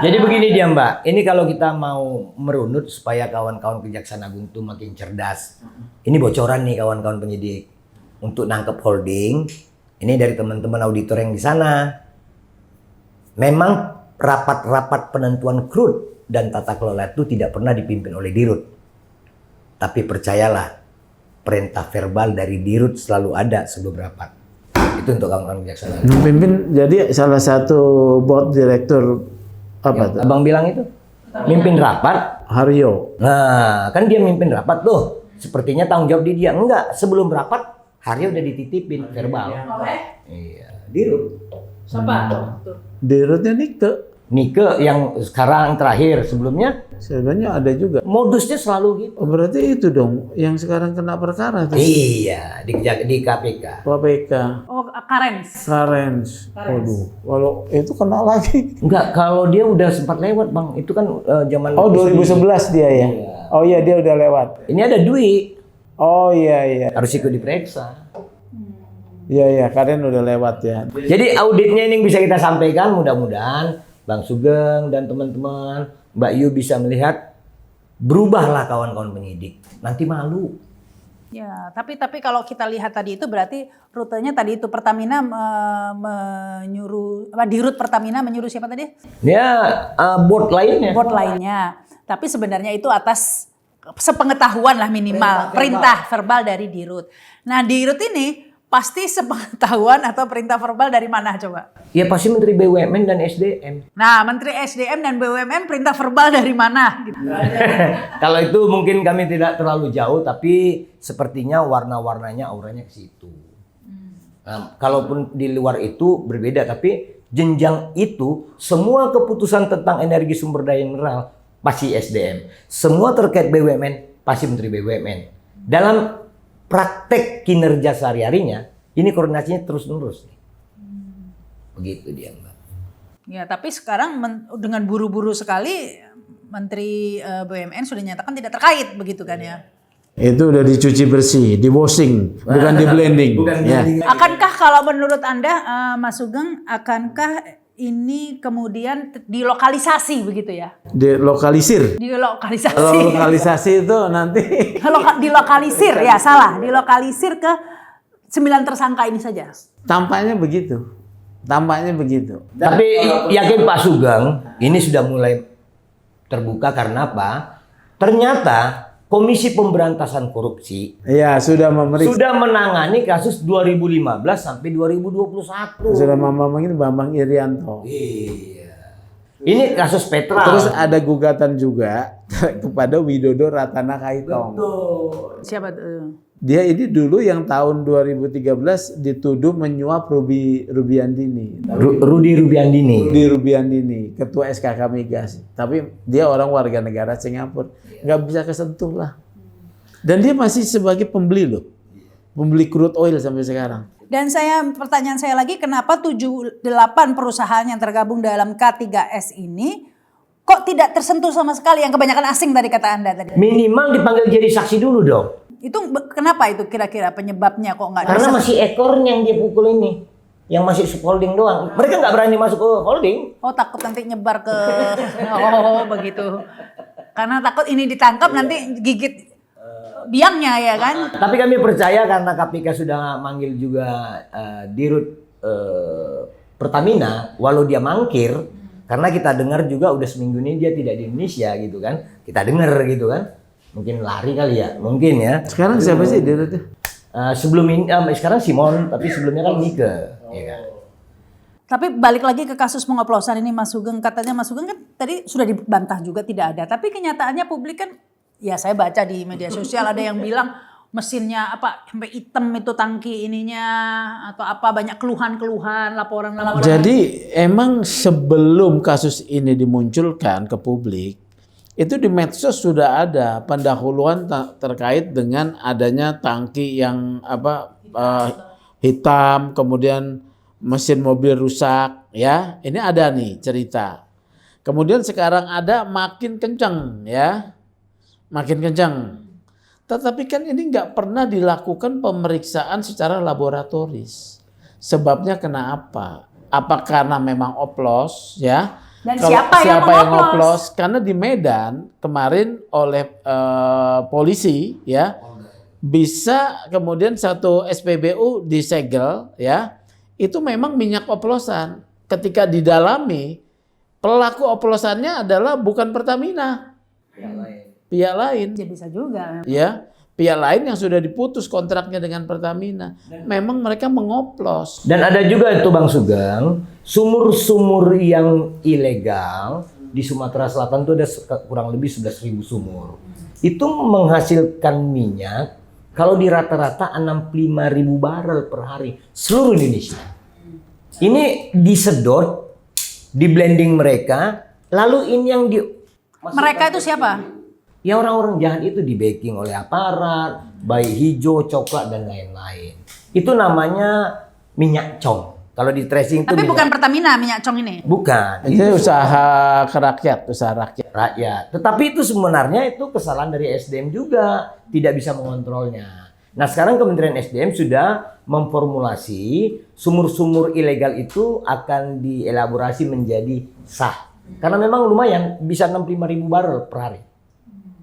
Jadi begini dia Mbak, ini kalau kita mau merunut supaya kawan-kawan Kejaksaan Agung itu makin cerdas. Ini bocoran nih kawan-kawan penyidik. Untuk nangkep holding, ini dari teman-teman auditor yang di sana. Memang rapat-rapat penentuan crude dan tata kelola itu tidak pernah dipimpin oleh Dirut. Tapi percayalah, perintah verbal dari Dirut selalu ada sebelum rapat. Itu untuk kawan-kawan Kejaksaan Agung. Memimpin jadi salah satu board direktur apa tuh? Abang bilang itu, mimpin rapat. Haryo. Nah, kan dia mimpin rapat tuh. Sepertinya tanggung jawab di dia. Enggak, sebelum rapat, Haryo udah dititipin verbal. Iya, Dirut. Siapa? Dirutnya Nike. Nike yang sekarang terakhir, sebelumnya Sebenarnya ada juga. modusnya selalu gitu. Oh, berarti itu dong yang sekarang kena perkara tuh. Iya, di KPK. KPK. Oh Karens. Waduh, kalau itu kena lagi. Enggak, kalau dia udah sempat lewat Bang, itu kan zaman. Oh 2011 dia ya? Iya. Oh iya dia udah lewat. Ini ada duit, Oh iya. harus ikut diperiksa. Iya, Karen udah lewat ya. Jadi auditnya ini yang bisa kita sampaikan, mudah-mudahan Bang Sugeng dan teman-teman, Mbak Yu bisa melihat, berubahlah kawan-kawan penyidik. Nanti malu. Ya, tapi kalau kita lihat tadi itu berarti rutenya tadi itu Pertamina menyuruh Dirut Pertamina menyuruh siapa tadi? Ya, board lainnya. Board lainnya. Tapi sebenarnya itu atas sepengetahuan lah minimal perintah verbal dari Dirut. Nah, Dirut ini pasti sepengetahuan atau perintah verbal dari mana coba? Ya pasti Menteri BUMN dan SDM. Nah, Menteri SDM dan BUMN perintah verbal dari mana? Gitu. Kalau itu mungkin kami tidak terlalu jauh, tapi sepertinya warna-warnanya auranya ke situ. Nah, kalaupun di luar itu berbeda, tapi jenjang itu semua keputusan tentang energi sumber daya mineral pasti SDM. Semua terkait BUMN pasti Menteri BUMN. Dalam praktek kinerja sehari-harinya, ini koordinasinya terus-menerus. Begitu dia, Mbak. Ya, tapi sekarang dengan buru-buru sekali Menteri BUMN sudah nyatakan tidak terkait, begitu kan ya? Itu udah dicuci bersih, di washing, bukan di blending. Ya. Akankah kalau menurut Anda, Mas Sugeng, akankah ini kemudian dilokalisasi begitu ya? Dilokalisir. Dilokalisasi. Kalau lokalisasi itu nanti Dilokalisir, ya salah. Dilokalisir ke 9 tersangka ini saja. tampaknya begitu. Tapi yakin Pak Sugeng, ini sudah mulai terbuka karena apa? Ternyata Komisi Pemberantasan Korupsi sudah memeriksa. sudah menangani kasus 2015 sampai 2021. Sudah memangin Bambang Irianto. Iya. Ini kasus Petra. Terus ada gugatan juga kepada Widodo Ratana Kaitong. Siapa tuh? Dia ini dulu yang tahun 2013 dituduh menyuap Rubiandini. Rudi Rubiandini. Rudi Rubiandini, ketua SKK Migas. Tapi dia orang warga negara Singapura. Nggak bisa kesentuh lah. Dan dia masih sebagai pembeli loh. Pembeli crude oil sampai sekarang. Dan pertanyaan saya lagi, kenapa 7-8 perusahaan yang tergabung dalam K3S ini kok tidak tersentuh sama sekali, yang kebanyakan asing tadi kata Anda tadi? Minimal dipanggil jadi saksi dulu dong. Itu kenapa itu kira-kira penyebabnya kok nggak? Karena masih ekornya yang dia pukul ini, yang masih holding doang. Mereka nggak berani masuk ke holding. Oh, takut nanti nyebar ke oh begitu. Karena takut ini ditangkap nanti gigit biangnya ya kan. Tapi kami percaya karena KPK sudah manggil juga Dirut Pertamina, walau dia mangkir, karena kita dengar juga udah seminggu ini dia tidak di Indonesia gitu kan. Kita dengar gitu kan. Mungkin lari kali ya, mungkin ya. Sekarang siapa sih Dirutnya? Sebelum ini, sekarang Simon, tapi sebelumnya kan Nike. Ya kan? Tapi balik lagi ke kasus pengoplosan ini Mas Sugeng, katanya Mas Sugeng kan tadi sudah dibantah juga tidak ada. Tapi kenyataannya publik kan, ya saya baca di media sosial ada yang bilang mesinnya apa sampai hitam itu tangki ininya atau apa, banyak keluhan-keluhan, laporan. Jadi emang sebelum kasus ini dimunculkan ke publik, itu di medsos sudah ada pendahuluan terkait dengan adanya tangki yang hitam, kemudian mesin mobil rusak, ya. Ini ada nih cerita. Kemudian sekarang ada makin kencang, ya. Makin kencang. Tetapi kan ini nggak pernah dilakukan pemeriksaan secara laboratoris. Sebabnya kenapa? Apa karena memang oplos, ya? Dan siapa yang oplos? Karena di Medan kemarin oleh polisi, ya, bisa kemudian satu SPBU disegel, ya. Itu memang minyak oplosan. Ketika didalami, pelaku oplosannya adalah bukan Pertamina, pihak lain. Ya bisa juga. Ya, pihak lain yang sudah diputus kontraknya dengan Pertamina. Memang mereka mengoplos. Dan ada juga itu Bang Sugeng, sumur-sumur yang ilegal di Sumatera Selatan itu ada kurang lebih 11.000 sumur. Itu menghasilkan minyak kalau di rata-rata 65.000 barel per hari seluruh Indonesia. Ini disedot, di blending mereka, lalu ini yang di Mereka itu siapa? Ya orang-orang jahat itu di backing oleh aparat, baik hijau, coklat dan lain-lain. Itu namanya minyak cong. Kalau di tracing itu Tapi bukan Pertamina minyak cong ini. Bukan. Itu usaha rakyat. Rakyat. Tetapi itu sebenarnya itu kesalahan dari SDM juga, tidak bisa mengontrolnya. Nah, sekarang Kementerian SDM sudah memformulasi sumur-sumur ilegal itu akan dielaborasi menjadi sah. Karena memang lumayan, bisa 65.000 barel per hari.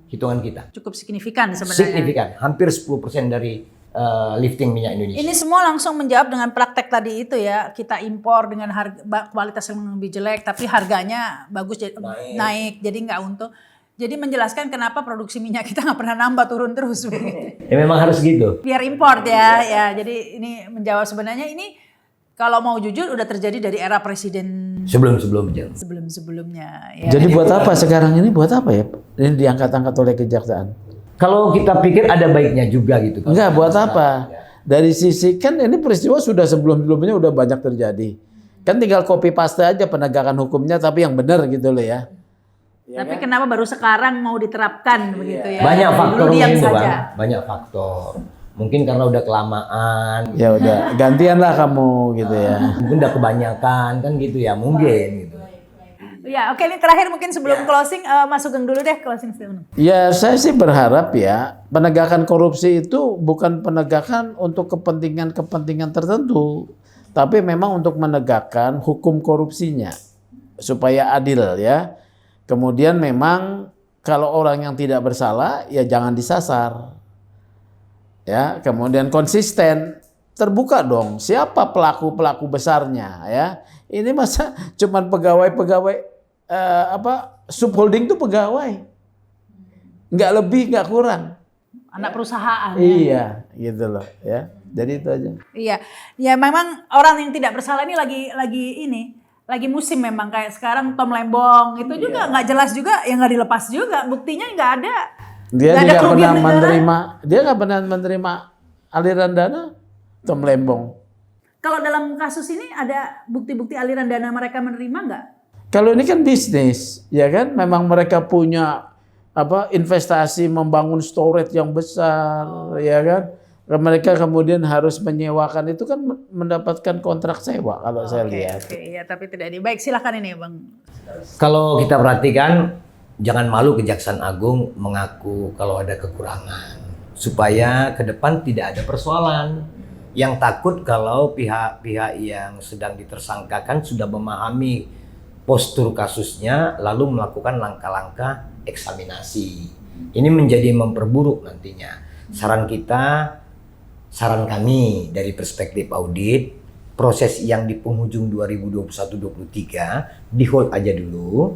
Hitungan kita. Cukup signifikan sebenarnya. Signifikan, hampir 10% dari lifting minyak Indonesia. Ini semua langsung menjawab dengan praktek tadi itu ya, kita impor dengan harga kualitas yang lebih jelek tapi harganya bagus naik jadi nggak untung. Jadi menjelaskan kenapa produksi minyak kita nggak pernah nambah, turun terus. Ya memang harus gitu. Biar import ya. Jadi ini menjawab sebenarnya ini kalau mau jujur udah terjadi dari era presiden sebelum-sebelumnya. Ya. Jadi buat apa sekarang ini? Buat apa ya? Ini diangkat-angkat oleh kejaksaan. Kalau kita pikir ada baiknya juga gitu. Enggak, buat apa? Dari sisi kan ini peristiwa sudah sebelum-sebelumnya udah banyak terjadi. Kan tinggal copy paste aja penegakan hukumnya tapi yang benar gitu loh ya. Tapi kenapa baru sekarang mau diterapkan begitu ya? Banyak faktor diam itu, saja. Bang. Banyak faktor. Mungkin karena udah kelamaan. Ya udah, gantianlah kamu gitu ya. Mungkin udah kebanyakan kan gitu ya, mungkin gitu. Ya, oke, ini terakhir mungkin sebelum closing, Mas Sugeng dulu deh closing statement. Ya, saya sih berharap ya penegakan korupsi itu bukan penegakan untuk kepentingan tertentu, tapi memang untuk menegakkan hukum korupsinya supaya adil ya. Kemudian memang kalau orang yang tidak bersalah ya jangan disasar. Ya, kemudian konsisten, terbuka dong siapa pelaku-pelaku besarnya ya. Ini masa cuman pegawai-pegawai subholding itu pegawai. Nggak lebih, nggak kurang. Anak perusahaan. Iya, gitu loh ya. Jadi itu aja. Iya. Ya memang orang yang tidak bersalah ini lagi musim memang kayak sekarang Tom Lembong itu juga nggak jelas juga, ya nggak dilepas juga, buktinya nggak ada. Dia Nggak ada tidak pernah kerugian negara? menerima, dia nggak pernah menerima aliran dana atau melembong. Kalau dalam kasus ini ada bukti-bukti aliran dana mereka menerima nggak? Kalau ini kan bisnis, ya kan? Memang mereka punya investasi membangun storage yang besar, ya kan? Mereka kemudian harus menyewakan, itu kan mendapatkan kontrak sewa kalau saya lihat. Oke, ya, tapi tidak di. Baik, silakan ini Bang. Kalau kita perhatikan, jangan malu Kejaksaan Agung mengaku kalau ada kekurangan. Supaya ke depan tidak ada persoalan. Yang takut kalau pihak-pihak yang sedang ditersangkakan sudah memahami postur kasusnya, lalu melakukan langkah-langkah eksaminasi. Ini menjadi memperburuk nantinya. Saran kami dari perspektif audit, proses yang di penghujung 2021-23 di hold aja dulu,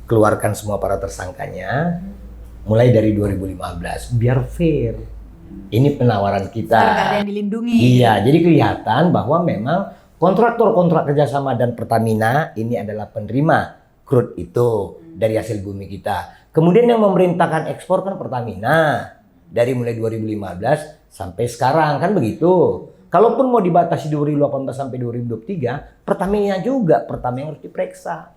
keluarkan semua para tersangkanya, mulai dari 2015, biar fair. Ini penawaran kita. Nggak ada yang dilindungi. Iya, jadi kelihatan bahwa memang kontraktor kontrak kerjasama dan Pertamina ini adalah penerima crude itu dari hasil bumi kita. Kemudian yang memerintahkan ekspor kan Pertamina dari mulai 2015 sampai sekarang kan begitu. Kalaupun mau dibatasi 2018 sampai 2023, Pertamina juga yang harus diperiksa.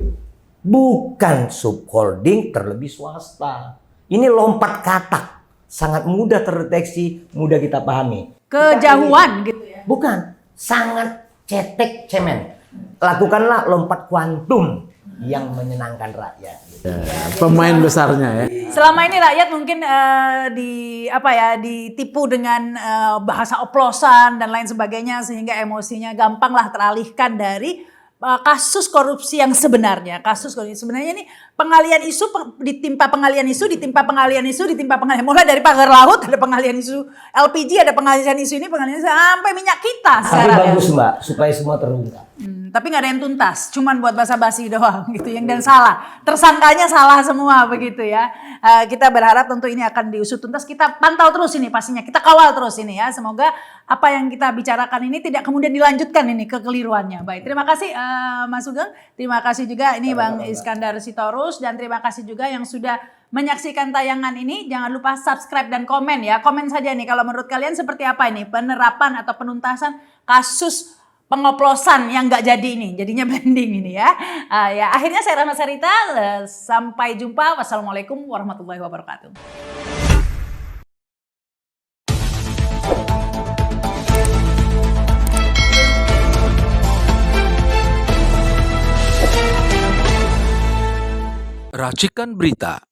Bukan subholding terlebih swasta. Ini lompat katak. Sangat mudah terdeteksi, mudah kita pahami. Kejauhan gitu ya. Bukan, sangat cetek cemen. Lakukanlah lompat kuantum yang menyenangkan rakyat. Pemain besarnya ya. Selama ini rakyat mungkin ditipu dengan bahasa oplosan dan lain sebagainya sehingga emosinya gampanglah teralihkan dari kasus korupsi yang sebenarnya. Kasus korupsi sebenarnya ini pengalian isu ditimpa pengalian isu mulai dari pagar laut ada pengalian isu LPG, ada pengalian isu ini, pengalian isu sampai minyak kita Tapi sekarang. bagus Mbak, supaya semua terungkap. Tapi nggak ada yang tuntas, cuman buat basa-basi doang gitu yang dan salah. Tersangkanya salah semua begitu ya. Kita berharap tentu ini akan diusut tuntas. Kita pantau terus ini pastinya, kita kawal terus ini ya. Semoga apa yang kita bicarakan ini tidak kemudian dilanjutkan ini kekeliruannya. Baik, terima kasih Mas Sugeng, terima kasih juga ini Bang Iskandar Sitorus, dan terima kasih juga yang sudah menyaksikan tayangan ini. Jangan lupa subscribe dan komen ya. Komen saja nih kalau menurut kalian seperti apa ini penerapan atau penuntasan kasus pengoplosan yang nggak jadi ini, jadinya blending ini ya. Ya akhirnya saya Rahma Sarita, sampai jumpa. Wassalamualaikum warahmatullahi wabarakatuh. Racikan Berita